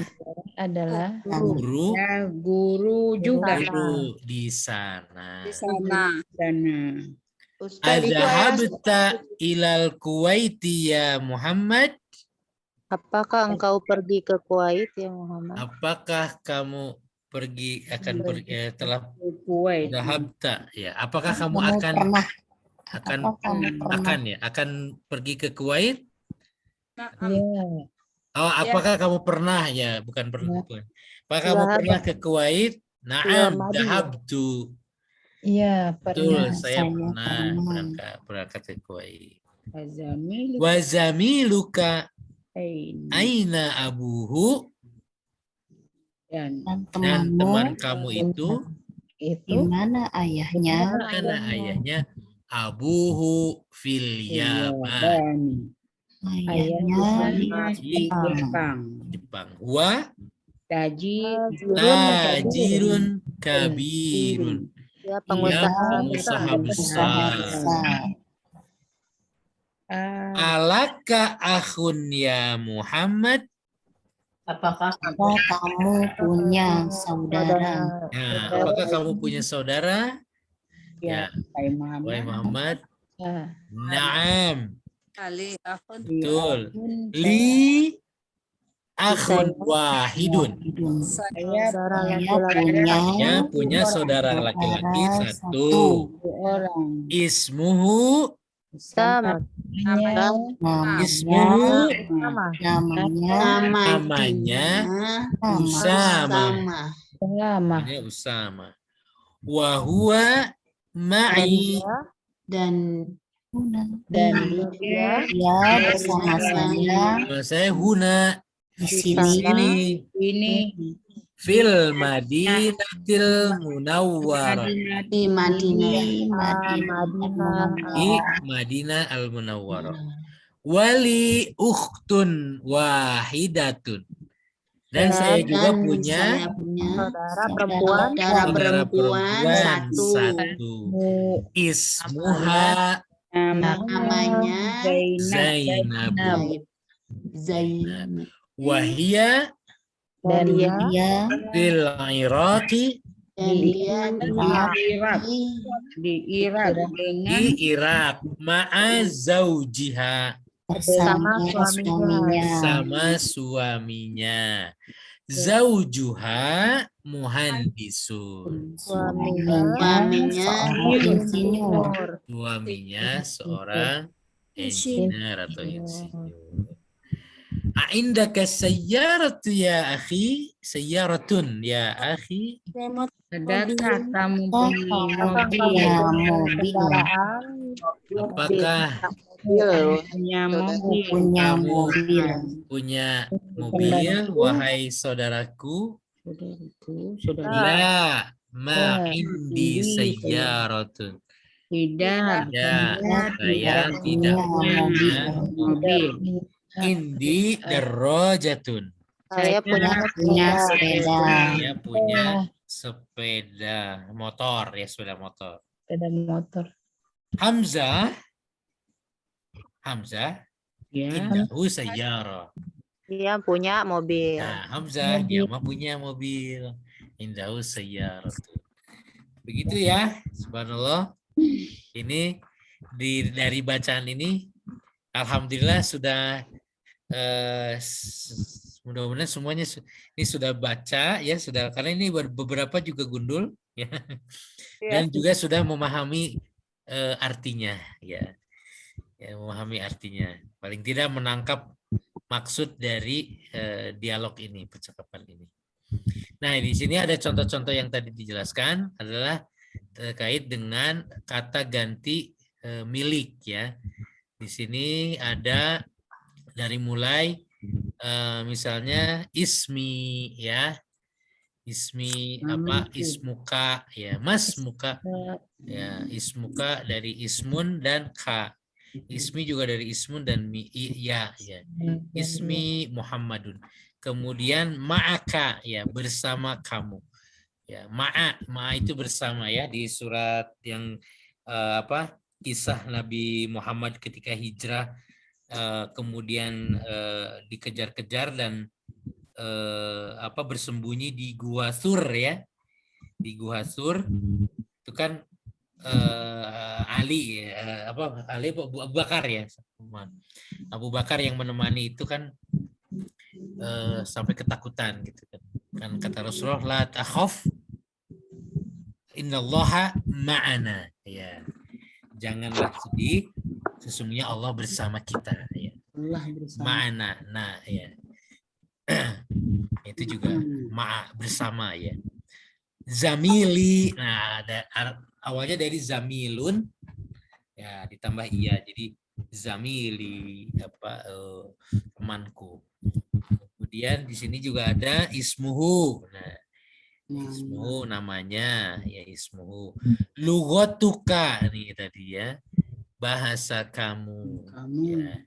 adalah guru Ya, guru juga guru di sana. di sana. Ustaz itu ayah Adzahabta ilal Kuwaiti ya Muhammad? apakah engkau pergi ke Kuwait ya Muhammad? Apakah kamu akan pergi telah Kuwait. Adzahabta ya? Apakah kamu Kamu akan pernah? akan Apakah kamu pernah? akan pergi ke Kuwait? Iya. Oh, apakah kamu pernah ya? Bukan pernah. Apakah kamu Zahab. pernah ke Kuwait? Naam, dhahabtu. Iya, Betul, pernah. saya Saya pernah pernah. berangkat ke Kuwait. Azamil Wa zamiluka Ain. aina abuhu? Dan Dan Dan temanmu teman kamu itu di Itu mana ayahnya? mana ayahnya? Abuhu fil Yaman, Ayahnya di di Jepang. Jepang. Wa Tajir tajirun kabirun. ya Dia pengusaha pengusaha besar. besar. Alaka akhun ya Muhammad? Apakah Apa kamu punya saudara? Nah, apakah kamu punya saudara? Ya, Wahai wahai Muhammad. Muhammad. Naam, Ali aku betul. Li akhun wahidun. Saya Saya Punya saudara laki-laki saudara satu. orang Ismuhu, sama ismuhu, namanya namanya Usama. Sama. Namanya Usama. Wahuwa ma'i. Dan dan dia bersama saya Saya huna di di sini sini ini fil Madinatil Munawwarah. di Madinah. Di Madinah Al Munawwarah. Wali ukhtun wahidatun. Dan saya juga Dan punya saya punya saudara perempuan saudara perempuan satu. Ismuha Namanya Zainab. Zainab. Wahia dan dia fil Iraqi, Dan dia Irak di Irak dengan di Irak ma'a zaujiha, bersama suaminya. sama suaminya. Zaujuha muhandisun. Suaminya seorang insinyur. Suaminya seorang engineer atau insinyur. Aindaka sayyaratu ya akhi? Sayyaratun ya akhi? adakah kamu Apakah punya mobil? Apakah punya Aku mobil? punya Kamu mobil. punya mobil, wahai saudaraku? La ma indi sayyaratun. Tidak, Ya, saya tidak tidak punya punya mobil. indi darajatun. saya punya sepeda. Saya punya sepeda motor, ya sepeda motor. sepeda motor. Hamzah Ya, indahu sayyara. Dia punya mobil. Nah, Hamzah dia mah punya mobil. Indahu sayyara. Begitu ya, subhanallah. Ini dari bacaan ini alhamdulillah sudah mudah-mudahan semuanya ini sudah baca ya, sudah, karena ini beberapa juga gundul ya. Dan juga sudah memahami artinya ya. Ya, memahami artinya. Paling tidak menangkap maksud dari dialog ini, percakapan ini. Nah, di sini ada contoh-contoh yang tadi dijelaskan adalah terkait dengan kata ganti milik ya. Di sini ada dari mulai misalnya ismi ya. Ismi apa? Ismuka ya, mas muka ya, ismuka dari ismun dan ka. Ismi juga dari ismun dan ya ya. Ismi Muhammadun. Kemudian ma'aka ya, bersama kamu. Ya, ma'a itu bersama ya, di surat yang apa? Kisah Nabi Muhammad ketika hijrah kemudian dikejar-kejar dan apa bersembunyi di Gua Sur ya. Di Gua Sur itu kan Ali apa Ali Abu Bakar ya. Abu Bakar yang menemani itu kan sampai ketakutan gitu kan. Kan kata Rasulullah la takhaf innallaha ma'ana ya. Janganlah sedih, sesungguhnya Allah bersama kita ya. Allah bersama. Ma'ana. Nah ya. Itu juga bersama ya. Zamili, nah ada awalnya dari zamilun ya ditambah iya jadi zamili apa temanku. Kemudian di sini juga ada ismuhu. Nah, ismuhu namanya ya ismuhu. Lugotuka nih tadi ya. Bahasa kamu. Ya.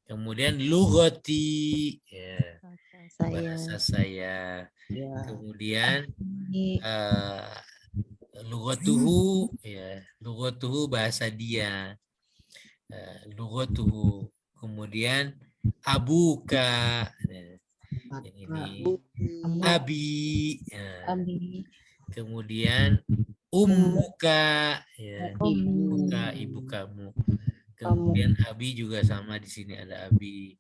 Kemudian lugoti ya. Bahasa saya. Ya. Kemudian lugotuhu ya, lugotuhu bahasa dia. Lugotuhu. Kemudian abuka yang ini abi ya. Kemudian ummuka ya, ibu kamu. Kemudian abi juga sama di sini ada abi.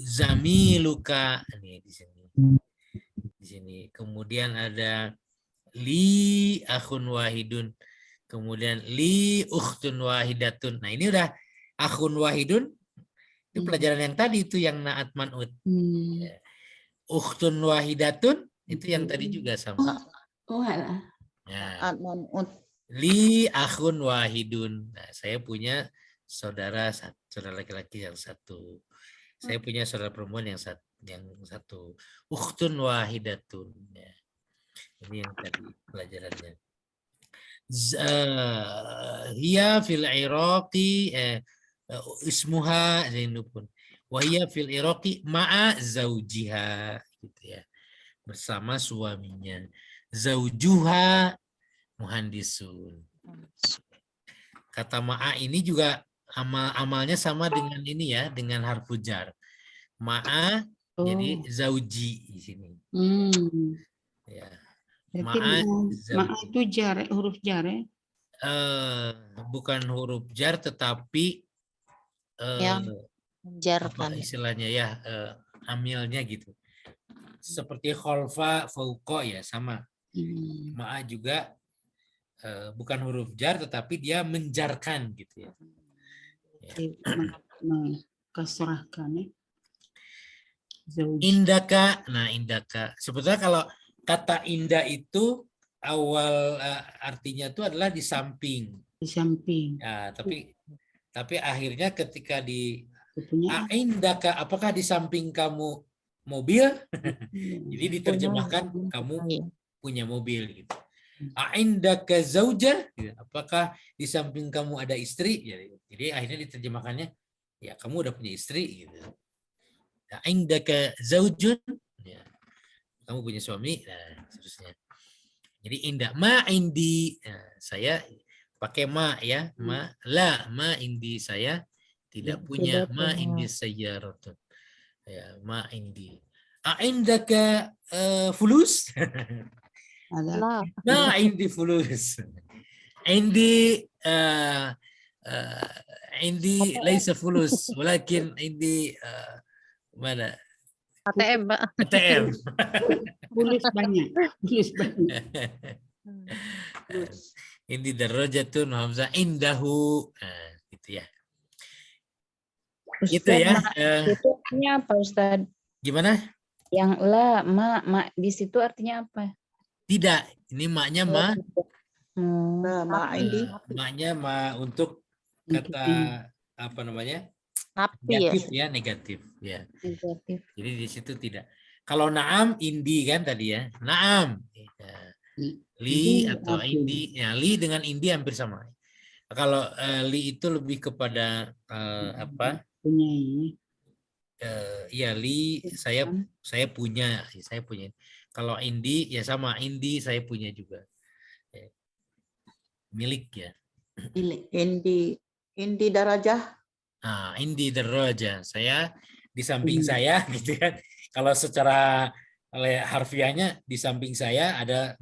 Zamiluka nih di sini. Di sini. Kemudian ada li akhun wahidun. Kemudian li ukhtun wahidatun. Nah, ini udah akhun wahidun. Itu pelajaran yang tadi itu yang naat man'ut. Ya. Ukhtun wahidatun itu yang tadi juga sama. Oh, alah. Nah, li akhun wahidun. Nah, saya punya saudara laki-laki yang satu. Saya punya saudara perempuan yang satu. Ukhtun wahidatun. Ya. Ini yang tadi pelajarannya. Hiya fil Iraqi ismuha Zainupun. Wahia fil Iraqi ma'a zaujiha gitu ya. Bersama suaminya. Zaujuha muhandisun. Kata ma'a ini juga amalnya sama dengan ini ya, dengan harfu jar. Ma'a jadi zauji di sini. Ya. Ma'a itu jar, huruf jar ya? Bukan huruf jar tetapi Yang menjarkan. Istilahnya ya amilnya gitu. Seperti kholfa, fauqa ya sama. Ma'a juga bukan huruf jar tetapi dia menjarkan gitu ya. Kasrahkan ya. Indaka, nah indaka. Sebetulnya kalau kata indah itu awal artinya itu adalah di samping. Di samping. Ya, tapi akhirnya ketika indaka, apakah di samping kamu mobil? Jadi diterjemahkan kamu punya mobil gitu. Indaka zauja, apakah di samping kamu ada istri? Jadi akhirnya diterjemahkannya ya kamu udah punya istri gitu. Indaka zaujun, ya, kamu punya suami, nah, seterusnya. Jadi indah ma indi, nah, saya pakai ma ya, ma indi saya tidak punya, ma indi sayyaratun. Ya, ma indi. Indaka fulus? Ma indi fulus. Indi laisa fulus, walakin indi mana? ATM, Mbak. ATM. Fulus banyak. Indi darajatun hamzah indahu. Nah, gitu ya. Gitu ya. Itu apa Ustaz? Gimana? Yang la, ma di situ artinya apa? Tidak, ini maknya ma. Nah, ma ini Maknya ma untuk Untuk kata ini. apa namanya? Napi ya. Negatif ya, negatif ya. Negatif. Jadi di situ tidak. Kalau naam indi kan tadi ya. Naam. Ya. Li atau aku. indi. Ya, li dengan indi hampir sama. Kalau li itu lebih kepada apa? Punya ini. Ya li saya punya. Kalau indi ya sama indi saya punya juga. Ya. Milik ya. Milik. indi darajah. Nah, indi daraja. Saya di samping saya gitu kan. Kalau secara harfiahnya di samping saya ada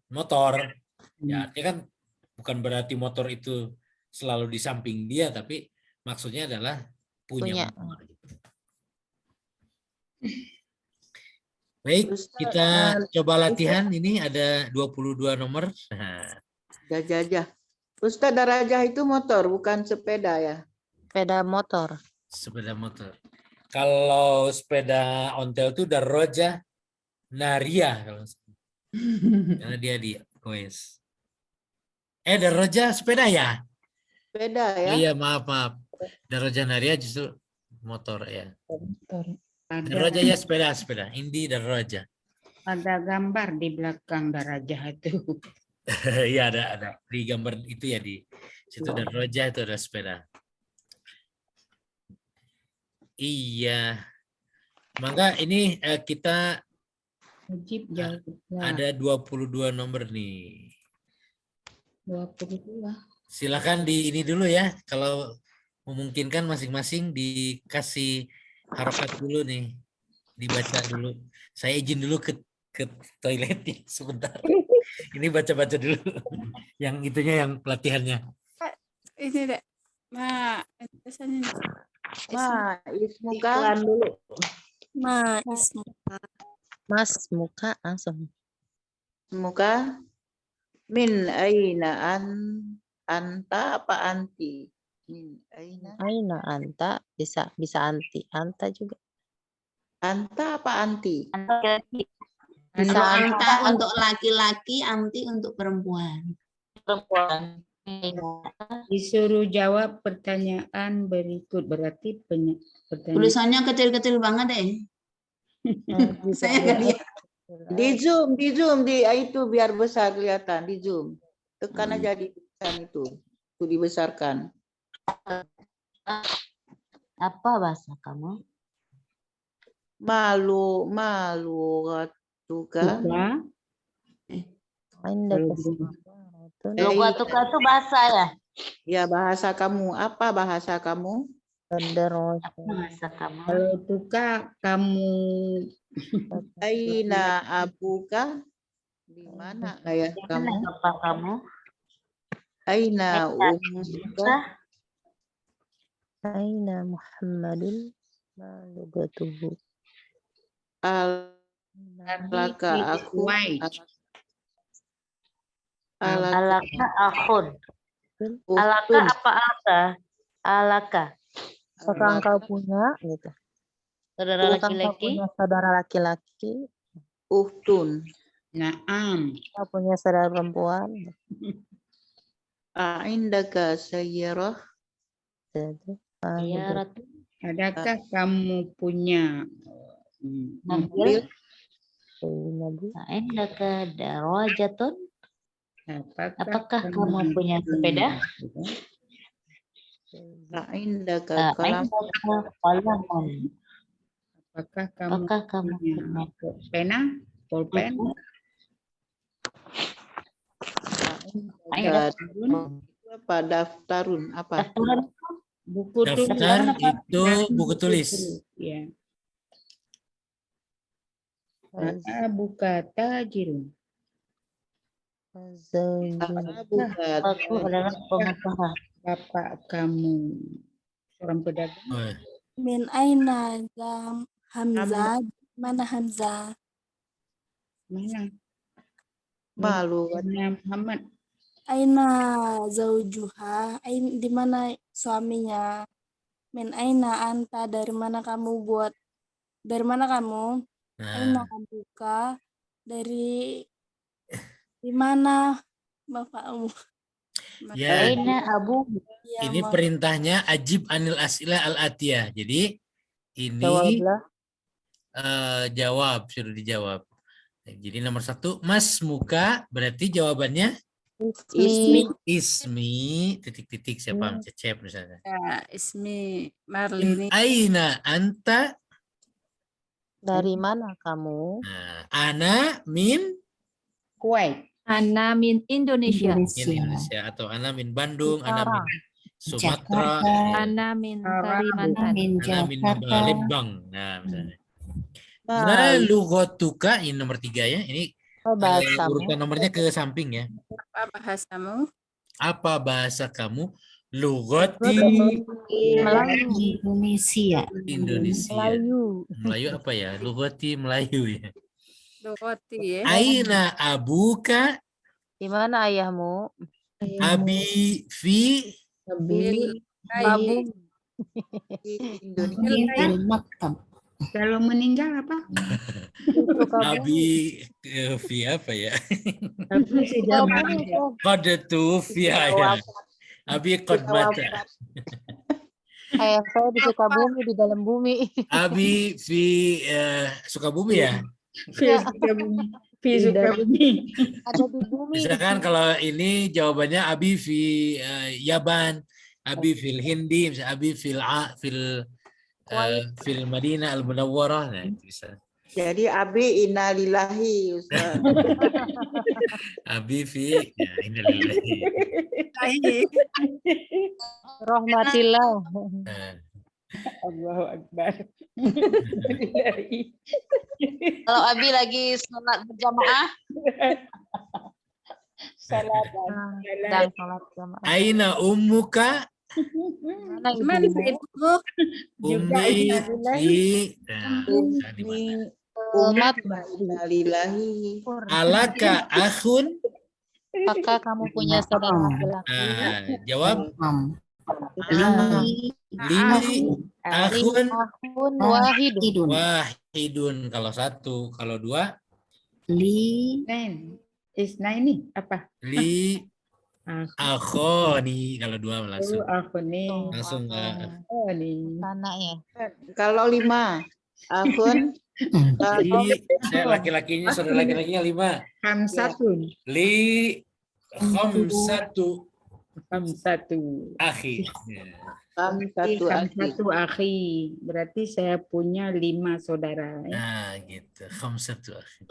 motor. Ya, artinya kan bukan berarti motor itu selalu di samping dia, tapi maksudnya adalah punya motor. Gitu. Baik, kita coba latihan. Ini ada 22 nomor. Nah. Jajah. Ustaz, darajah itu motor, bukan sepeda ya? Sepeda motor. Sepeda motor. Kalau sepeda ontel itu darajah naria kalau karena dia di goes. Darajah sepeda ya? Sepeda ya? Oh, iya, maaf. Darajah naria justru motor ya. Darajah ya sepeda. Indi darajah. Ada gambar di belakang darajah itu. Iya ada di gambar itu ya, di situ darajah itu ada sepeda. Iya. Maka ini kita ada 22 nomor nih. 22. Silakan di ini dulu ya. Kalau memungkinkan masing-masing dikasih harokat dulu nih. Dibaca dulu. Saya izin dulu ke toilet ya sebentar. Ini baca-baca dulu. Yang itunya yang pelatihannya. Ini deh. Ma, Ma, ismuka. Iklan dulu. Ma, ismuka. Mas muka langsung. Ismuka. Min aina anta apa anti? Min aina. Aina anta bisa anti. Anta juga. Anta apa anti? Bisa Kalau anta. anta untuk laki-laki, anti untuk perempuan. Perempuan. Disuruh jawab pertanyaan berikut, berarti pertanyaan. Tulisannya kecil-kecil banget deh. Saya nggak lihat. Di zoom di itu biar besar kelihatan di zoom. Tekan aja di tulisan itu dibesarkan. Apa bahasa kamu? Malu ratuka. Anda Lugatuka itu bahasa ya? Ya, bahasa kamu. Apa bahasa kamu? Bahasa kamu. Kalau tuka kamu Aina abuka? Di mana ayah kamu? Apa kamu? Aina ummuka? Aina Muhammadun malugatuhu. Alaka aku. Alaka akhun. Alaka apa alaka? Alaka. Apakah engkau punya gitu? Saudara Apakah engkau laki-laki. punya saudara laki-laki? Uhtun. Naam. Engkau punya saudara perempuan? Indaka sayyarah? Ya, Adakah kamu punya mobil. Indaka darajatun. Apakah kamu punya sepeda? Indaka kalam? Kalamun. Apakah kamu punya pena? Pulpen? Apa daftarun? Apa? Buku Daftar itu buku tulis. Ya. Buka tajirun. Aku adalah pengusaha. Bapak kamu seorang pedagang. Min aina Hamzah. Mana Hamzah? Mana? Malu. Muhammad. Aina zaujuha. Di mana suaminya? Min aina anta, dari mana kamu? Dari mana kamu? Aina Nah, abuka dari di mana bapakmu? ya, Aina abu. Ya, ini perintahnya ajib anil as'ilah al-atiyah. Jadi ini Jawablah. jawab, suruh dijawab. Jadi nomor 1, mas muka, berarti jawabannya Ismi. ismi, titik-titik siapa, Cecep misalnya. Ya, Ismi Min Marlini. aina anta, Dari mana kamu? nah, ana min Kuwait. Ana min Indonesia. Indonesia, atau ana min Bandung, ana min Sumatera, Jakarta, Ana min Arab. Kalimantan. min ana min Jakarta, Palembang. Nah, misalnya. Nah, Ma lughatuka, ini nomor 3 ya. Ini Bahasamu. urutan nomornya ke samping ya. Apa bahasamu? Apa bahasa kamu? Lughati Melayu. Indonesia, Indonesia. Melayu. Melayu apa ya? Lughati Melayu ya. Lugoti ya. Aina abuka, Di mana ayahmu? abi fi Bil- Babung. di Indonesia. di fil maktab, Kalau meninggal apa? abi fi apa ya? Sukabumi. Qad tufiya ya. Abi qad mata. Ayah saya di Sukabumi, di dalam bumi. Abi fi Sukabumi ya. Sukabumi. Ada di bumi. Misalkan kalau ini jawabannya abi fi Yaban, abi fil Hindi, misalnya abi fil Madinah al Munawwarah. Nah, itu bisa. Jadi Abi innalillahi Ustaz. Abi fi ya, innalillahi. Rahmatillah. Nah, Allahu Akbar. Kalau Abi lagi sholat berjamaah, Sedang sholat jamaah. Aina ummuka, Mana Mana ibumu? itu? Juga ummi innalillahi. fi. Nah, di mana? Umat. Innalillahi. Alaka akhun. Apakah kamu punya saudara laki-laki? Nah, jawab li li akhun Ahun wahid. idun, wahidun kalau 1, kalau 2 li Nine. Isna ini apa? li akhoni, kalau 2 langsung Aku nih. langsung Oh nih. Anak ya. Kalau 5, akun li, saya laki-lakinya, saudara laki-lakinya 5, Hamsatun. li khamsatu Hamsatu. akhi. satu akhi. Satu akhi. Berarti saya punya 5 saudara. Ya. Nah, gitu. Khamsatu akhi.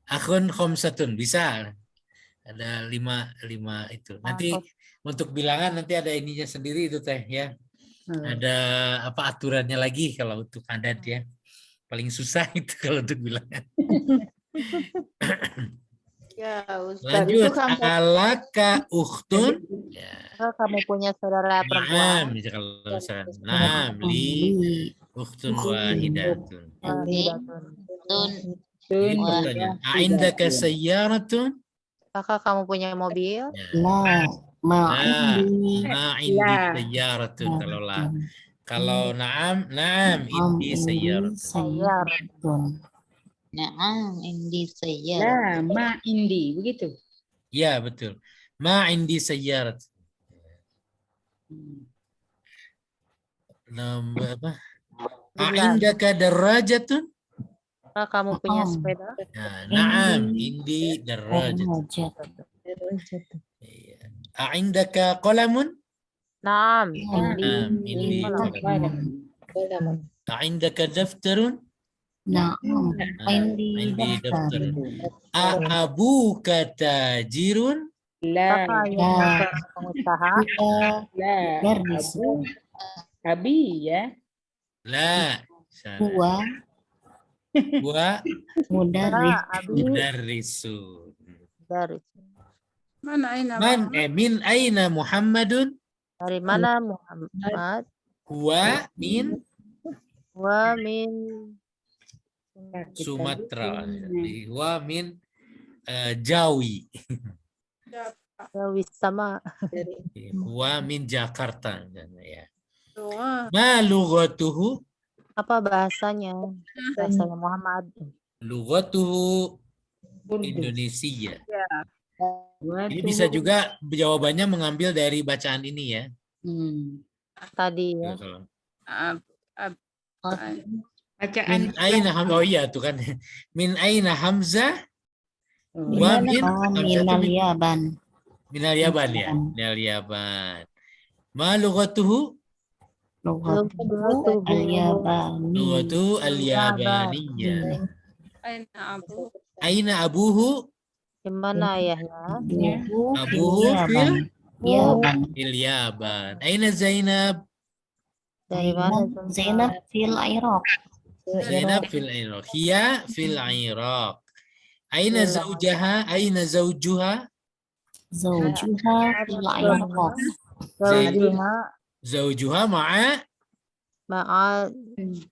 Akhun khamsatun bisa. Ada 5 itu. Nanti untuk bilangan nanti ada ininya sendiri itu teh ya. Ada apa aturannya lagi kalau untuk adat ya. Paling susah itu kalau untuk bilangan. Ya Ustaz, Lanjut, itu kan alaka ukhtun. Ya. Apakah kamu punya saudara Naam, perempuan? kalau misalkan naam li ukhtun wahidatun. Wahidatun. Ini pertanyaan. Aindaka sayyaratun? Apakah kamu punya mobil? Ya. la ma Nah, indi ma indi La. sayyaratun kalau la. Kalau naam indi sayyaratun. sayyaratun, na'am, indi sayyar. Lah, ma indi. Begitu. Ya, betul. Ma indi sayyarat. Nomor apa? Aindaka darajatun? Apakah kamu punya sepeda? Nah, naam indi darajatun. darajat, Iya. Aindaka qalamun? Naam. Naam indi qalamun. Aindaka daftarun? na'am, indi Indi daftar, daftar. Abuka tajirun? La. Apakah ayahmu La. seorang pengusaha? La. Darris. Abi ya. La. Salah. huwa Wa mudarris, Abi mudarrisun. dari Mana aina? Min aina Muhammadun? dari mana Muhammad? Huwa min Wa min Sumatera. Huwa min Jawi. Jawi sama. Huwa min Jakarta. Ya. Doa. Ma lughatuhu? Apa bahasanya? Bahasanya Muhammad. Lughatuhu Urdu. Indonesia. Dua Ini tuh. bisa juga jawabannya mengambil dari bacaan ini ya. Tadi ya. Kalau Bacaan min aina oh iya tuh kan. Min aina Hamzah wa min Minal yaban. minal yaban ya. Minal yaban. Ma lughatuhu Lughatuhu al-yabani. lughatu al-yabaniyah. Aina abuhu Gimana ayahnya? abuhu fil Yaban. fil yaban. Aina Zainab Dari mana? Zainab fil Iraq. Zainab fil Iraq. Hiya fil Iraq. Aina zaujaha? Aina zaujuha? Zawjuha fil Iraq. Zawjuha Zaujuha ma'a ma'a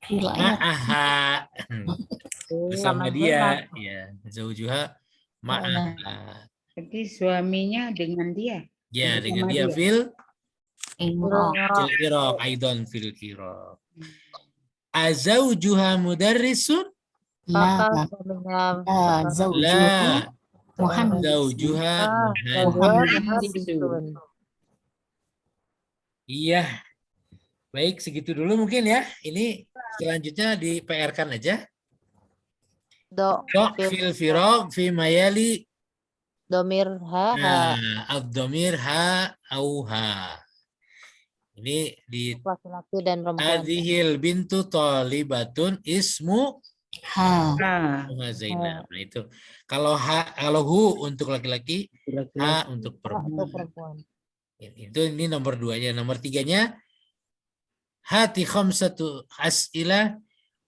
Fil Iraq. ma'aha. Bersama dia. Ya, zaujuha ma'aha. Jadi suaminya dengan dia. Ya, dengan Bersama dia dia. fil Iraq. Iraq. Aidan fil Iraq. Azaujuha mudarrisun? apakah La. suaminya La. Zawjuhu La. muhandis. Zaujuha muhanddisun. Iya. Baik, segitu dulu mungkin ya. Ini selanjutnya di PR-kan aja. Do Fil firaq fi mayali domir ha. ad-dhamir ha au ha. Ini di Laki-laki dan perempuan. hadhil bintu talibatun ismu Ha. Zainab. Nah itu kalau hu untuk laki-laki, ha untuk perempuan. Untuk perempuan. Itu ini nomor 2-nya. Nomor 3-nya hati khamsatu as'ilah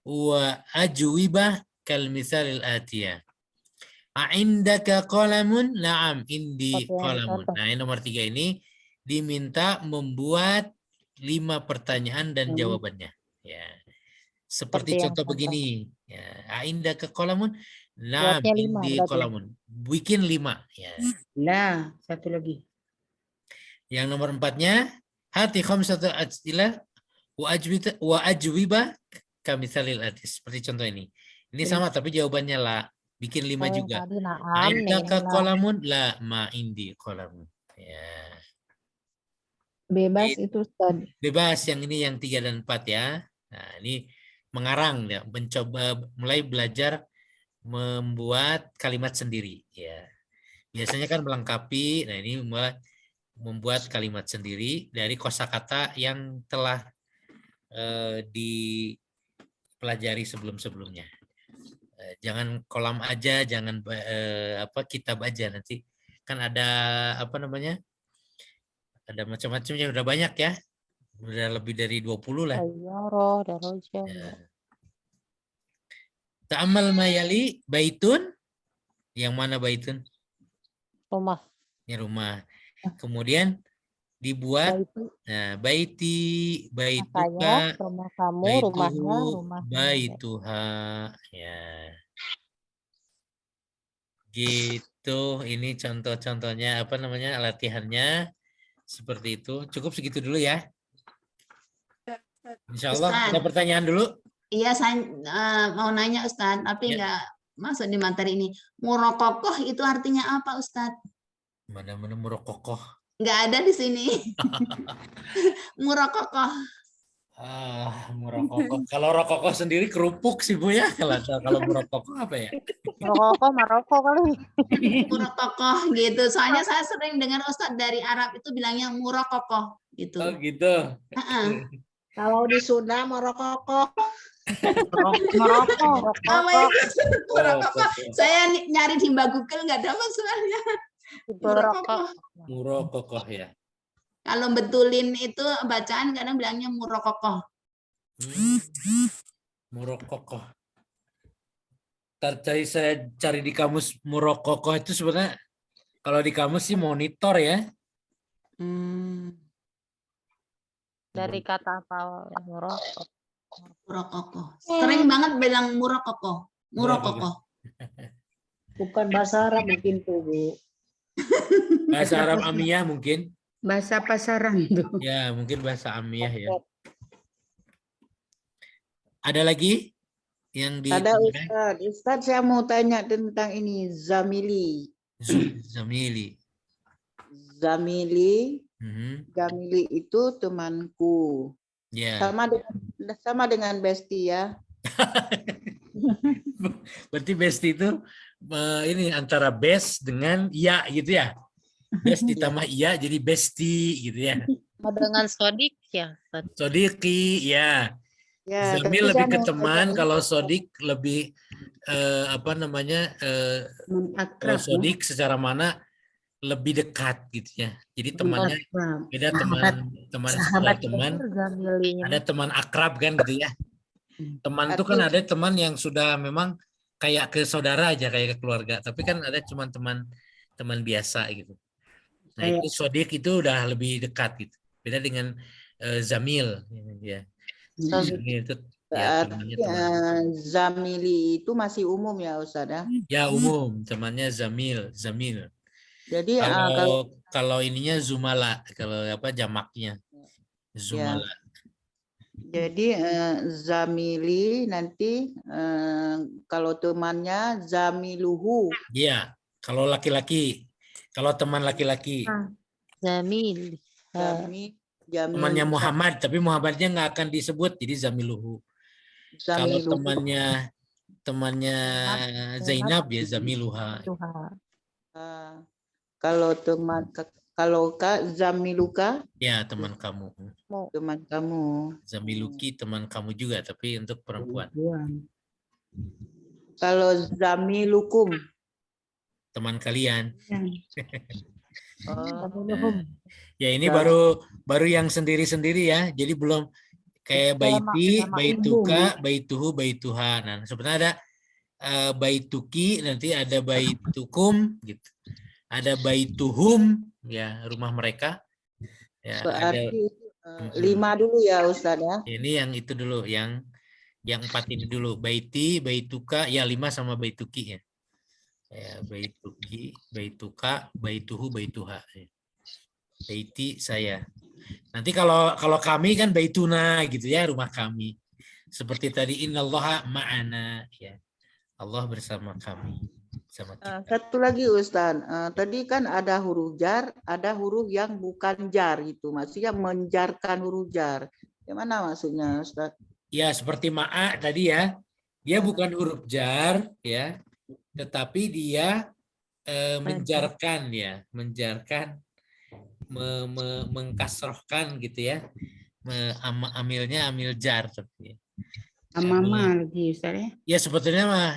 wa ajwibah kal misalil atiyah. A'indaka qalamun? Na'am, indi qalamun. Nah, yang nomor 3 ini diminta membuat 5 pertanyaan dan jawabannya. Ya. Seperti Seperti yang contoh contoh. begini. Ya. A'indaka qalamun? Na'am, Buatnya 5 indi berarti. qalamun. Bikin 5. Ya. Lah, satu lagi. Yang nomor 4-nya hati khamsatu as'ilah wa ajwibah kamisalil atis. Seperti contoh ini. Ini sama tapi jawabannya lah. Bikin 5 juga. Tadi na'am. Aindaka qalamun? La ma indi qalamun. Ya. Bebas itu Ustaz. Bebas yang ini yang 3 dan 4 ya. Nah, ini mengarang ya, mencoba mulai belajar membuat kalimat sendiri ya. Biasanya kan melengkapi. Nah, ini mulai membuat kalimat sendiri dari kosakata yang telah dipelajari sebelum-sebelumnya. Jangan kolam aja, jangan kitab aja, nanti kan ada apa namanya? Ada macam-macamnya, udah banyak ya. Udah lebih dari 20 lah. Ayyaro, daroja. Ya. Ta'amal mayali baitun. Yang mana baitun? Rumah. Ya, rumah. Kemudian dibuat baiti, baituka, Makanya rumah kamu, rumahnya, baituhu, rumahnya. baituha. Ya. Gitu. Ini contoh-contohnya apa namanya latihannya seperti itu. Cukup segitu dulu ya. Insya Allah Ustaz. ada pertanyaan dulu. Iya, saya mau nanya Ustaz, tapi nggak masuk di materi ini. Murokokoh itu artinya apa Ustaz? Mana-mana murokokoh. Nggak ada di sini. Murokokoh. Murokokoh. Kalau rokokoh sendiri kerupuk sih Bu ya. Kalau murokokoh apa ya? Maroko, Maroko kali. Murokokoh gitu. Soalnya saya sering dengar Ustaz dari Arab itu bilangnya murokokoh gitu. Oh gitu. Kalau di Sunda Maroko. Maroko. Apa itu murokokoh? Saya nyari di Mbak Google nggak dapat soalnya. Murokokoh. Murokokoh ya. Kalau betulin itu bacaan kadang bilangnya murokokoh. Murokokoh. Saya cari di kamus murokokoh itu sebenarnya kalau di kamus sih monitor ya. Dari kata apa? Maroko. Murokokoh. Sering banget bilang murokokoh. Murokokoh. Bukan bahasa Arab mungkin tuh Bu. Bahasa Arab Amiyah mungkin. Bahasa pasaran tuh. Ya, mungkin bahasa Amiyah ya. Ada lagi yang Ada ditanyakan? Ustaz saya mau tanya tentang ini Zamili. Zamili. Zamili Mhm. itu temanku. Ya. Sama dengan Besti ya. Berarti best itu ini antara best dengan ya gitu ya. Best ditambah iya jadi bestie gitu ya. Sama dengan sodik ya. Sodiki ya. Ya, Zamil tapi lebih saya ke mau teman, tanya, kalau sodik lebih apa namanya Teman kalau akrab ya. sodik secara mana lebih dekat gitu ya. Jadi temannya Akrab. beda Sahabat. teman Sahabat sekedar teman, Zamilinya. ada teman akrab kan gitu ya. Teman itu kan Arti- ada teman yang sudah memang kayak ke saudara aja, kayak ke keluarga. Tapi kan ada cuma teman biasa gitu. Nah Kayak- itu sodik itu udah lebih dekat gitu. Beda dengan zamil ya. Zamil itu ya temannya teman. Zamili itu masih umum ya Ustaz ya. Ya umum, temannya zamil. Jadi kalau Kalau ininya zumala, kalau apa jamaknya zumala. jadi Zamili nanti kalau temannya Zamiluhu. Iya, kalau laki-laki, kalau teman laki-laki, Zamil. temannya Muhammad, tapi Muhammadnya nggak akan disebut, jadi zamiluhu. Kalau temannya Zainab ya zamiluha. Kalau Kak Zamiluka Ya teman kamu. teman kamu. Zamiluki teman kamu juga, tapi untuk perempuan. Kalau Zamilukum Teman kalian. oh, Ya ini baru yang sendiri-sendiri ya. Jadi belum kayak baiti, baituka, baituhu, baituha. Nah, sebenarnya ada baituki, nanti ada baitukum gitu. Ada baituhum ya, rumah mereka. Ya, berarti 5 dulu ya Ustaz ya. Ini yang itu dulu, yang 4 ini dulu. Baiti, baituka, ya 5 sama baituki ya. Ya, baituki, baituka, baituhu, baituha. Baiti saya. Nanti kalau kami kan baituna gitu ya, rumah kami. Seperti tadi innallaha ma'ana ya. Allah bersama kami. Sama kita. Satu lagi Ustaz, tadi kan ada huruf jar, ada huruf yang bukan jar itu, maksudnya menjarkan huruf jar. Gimana maksudnya Ustaz? Ya seperti ma'a tadi ya, dia bukan huruf jar ya, tetapi dia menjarkan ya, menjarkan, mengkasrohkan gitu ya, amilnya amil jar. Amama lagi Ustaz ya. Ya sebetulnya mah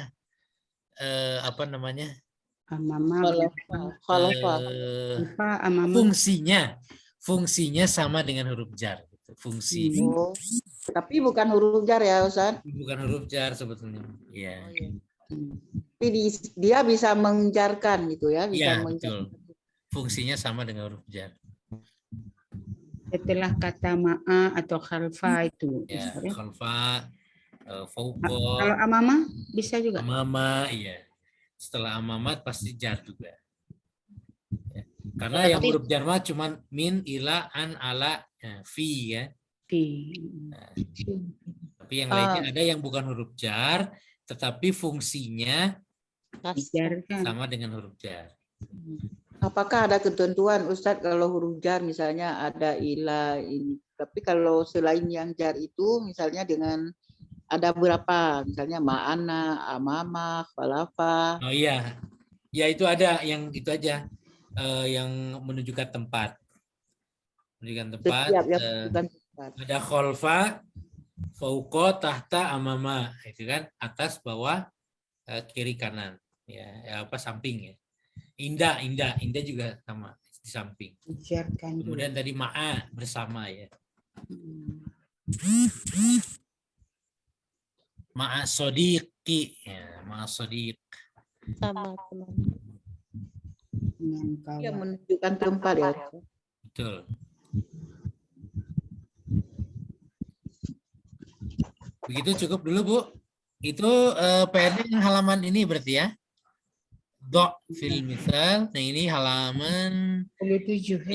apa namanya? Amama. Fungsinya sama dengan huruf jar. Gitu. Fungsi. Tapi bukan huruf jar ya Ustaz? Bukan huruf jar sebetulnya. Ya. Tapi dia bisa menjarkan gitu ya? Bisa betul. Fungsinya sama dengan huruf jar. Setelah kata ma'a atau khalfa itu. Ya, khalfa. Fauqo. Kalau amama bisa juga. Amama, iya. Setelah amamat pasti jar juga. Ya. Karena yang huruf jar mah cuma min, ila, an, ala, fi ya. Fi. Nah, tapi yang lainnya ada yang bukan huruf jar, tetapi fungsinya sama dengan huruf jar. Apakah ada ketentuan Ustadz kalau huruf jar misalnya ada ila ini, tapi kalau selain yang jar itu misalnya dengan ada berapa, misalnya ma'ana, amama, khalafa. Oh iya, ya itu ada yang itu aja, yang menunjukkan tempat. Menunjukkan tempat. Ada khalfa, fauqo, tahta, amama, itu kan atas, bawah, kiri, kanan, ya apa samping ya. Indah juga sama di samping. Kemudian tadi ma'a bersama ya. Ma'a sodiqi, ya, ma'a sodiq. Sama teman. Yang menunjukkan tempat ya. Betul. Begitu cukup dulu Bu. Itu PR-nya yang halaman ini berarti ya. Do fil misal. Nah ini halaman 57.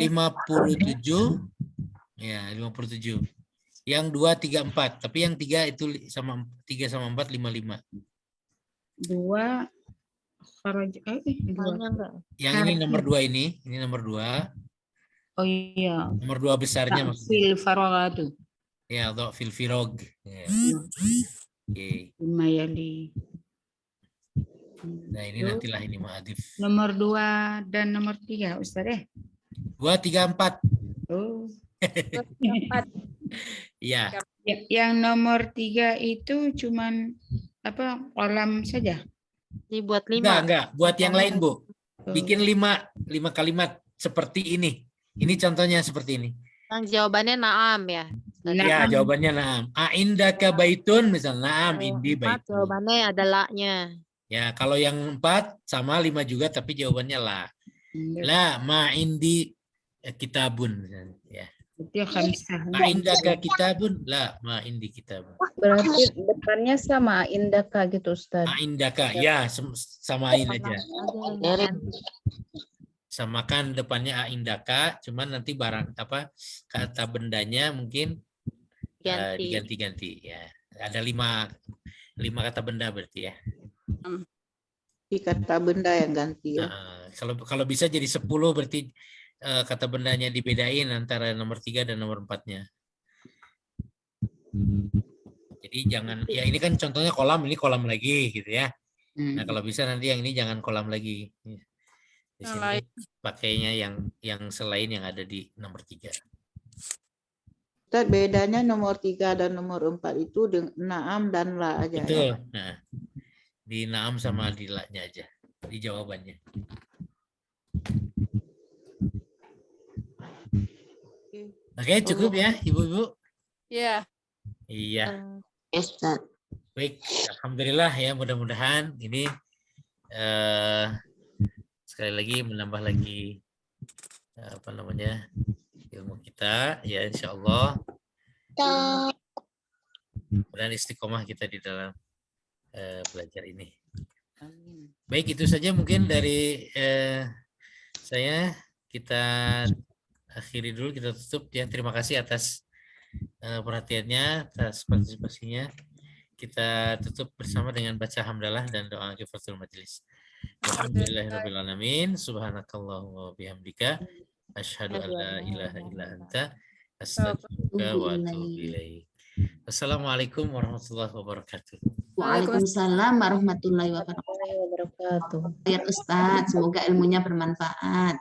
Ya 57. Yang 2, 3, 4. Tapi yang 3 itu sama 3 sama 4 5. 2 kharaj dua. Mana enggak? Yang ini nomor 2 ini nomor 2. Oh iya. Nomor 2 besarnya maksudnya. Fil faragatu. Ya, atau fil firog. Ya. Oke. Mayali. Nah, ini nantilah ini ma'adif. Nomor 2 dan nomor 3, Ustaz 2, 3, 4. Oh. Iya. Yang nomor 3 itu cuman apa kolam saja? Dibuat 5. Enggak. Buat yang lain, Bu. Bikin 5 kalimat seperti ini. Ini contohnya seperti ini. Yang jawabannya naam ya. Ya, jawabannya naam. Aindaka baitun misalnya naam, indi baitun. Jawabannya ada la-nya. Ya, kalau yang 4 sama 5 juga tapi jawabannya la. La ma indi kitabun misalnya. Ya. Itu khamsah. Aindaka kitabun la ma indi kitabun. Berarti depannya sama indaka gitu Ustaz. Aindaka ya samain aja. Erin. Samakan depannya aindaka, cuman nanti barang apa kata bendanya mungkin diganti-ganti ya. Ada 5 kata benda berarti ya. Di kata benda yang ganti ya. Kalau bisa jadi 10 berarti kata bendanya dibedain antara nomor 3 dan nomor 4-nya. Jadi jangan ya ini kan contohnya kolam, ini kolam lagi gitu ya. Nah, kalau bisa nanti yang ini jangan kolam lagi. Di sini pakainya yang selain yang ada di nomor 3. Ustaz, bedanya nomor 3 dan nomor 4 itu dengan naam dan la aja. Betul. Ya? Nah, di naam sama di la-nya aja di jawabannya. Oke, cukup ya, Ibu-ibu? Iya. Iya. Ustaz. Baik, alhamdulillah ya, mudah-mudahan ini sekali lagi menambah lagi apa namanya ilmu kita ya, insyaallah. Dan istiqomah kita di dalam belajar ini. Baik, itu saja mungkin dari saya. Kita akhiri dulu, kita tutup ya. Terima kasih atas perhatiannya, atas partisipasinya. Kita tutup bersama dengan baca hamdalah dan doa kifaratul majelis. Alhamdulillahirabbil alamin. Subhanakallahumma wa bihamdika asyhadu an la ilaha illa anta astaghfiruka wa atubu ilaik. Assalamualaikum warahmatullahi wabarakatuh. Waalaikumsalam warahmatullahi wabarakatuh. Ya Ustaz, semoga ilmunya bermanfaat.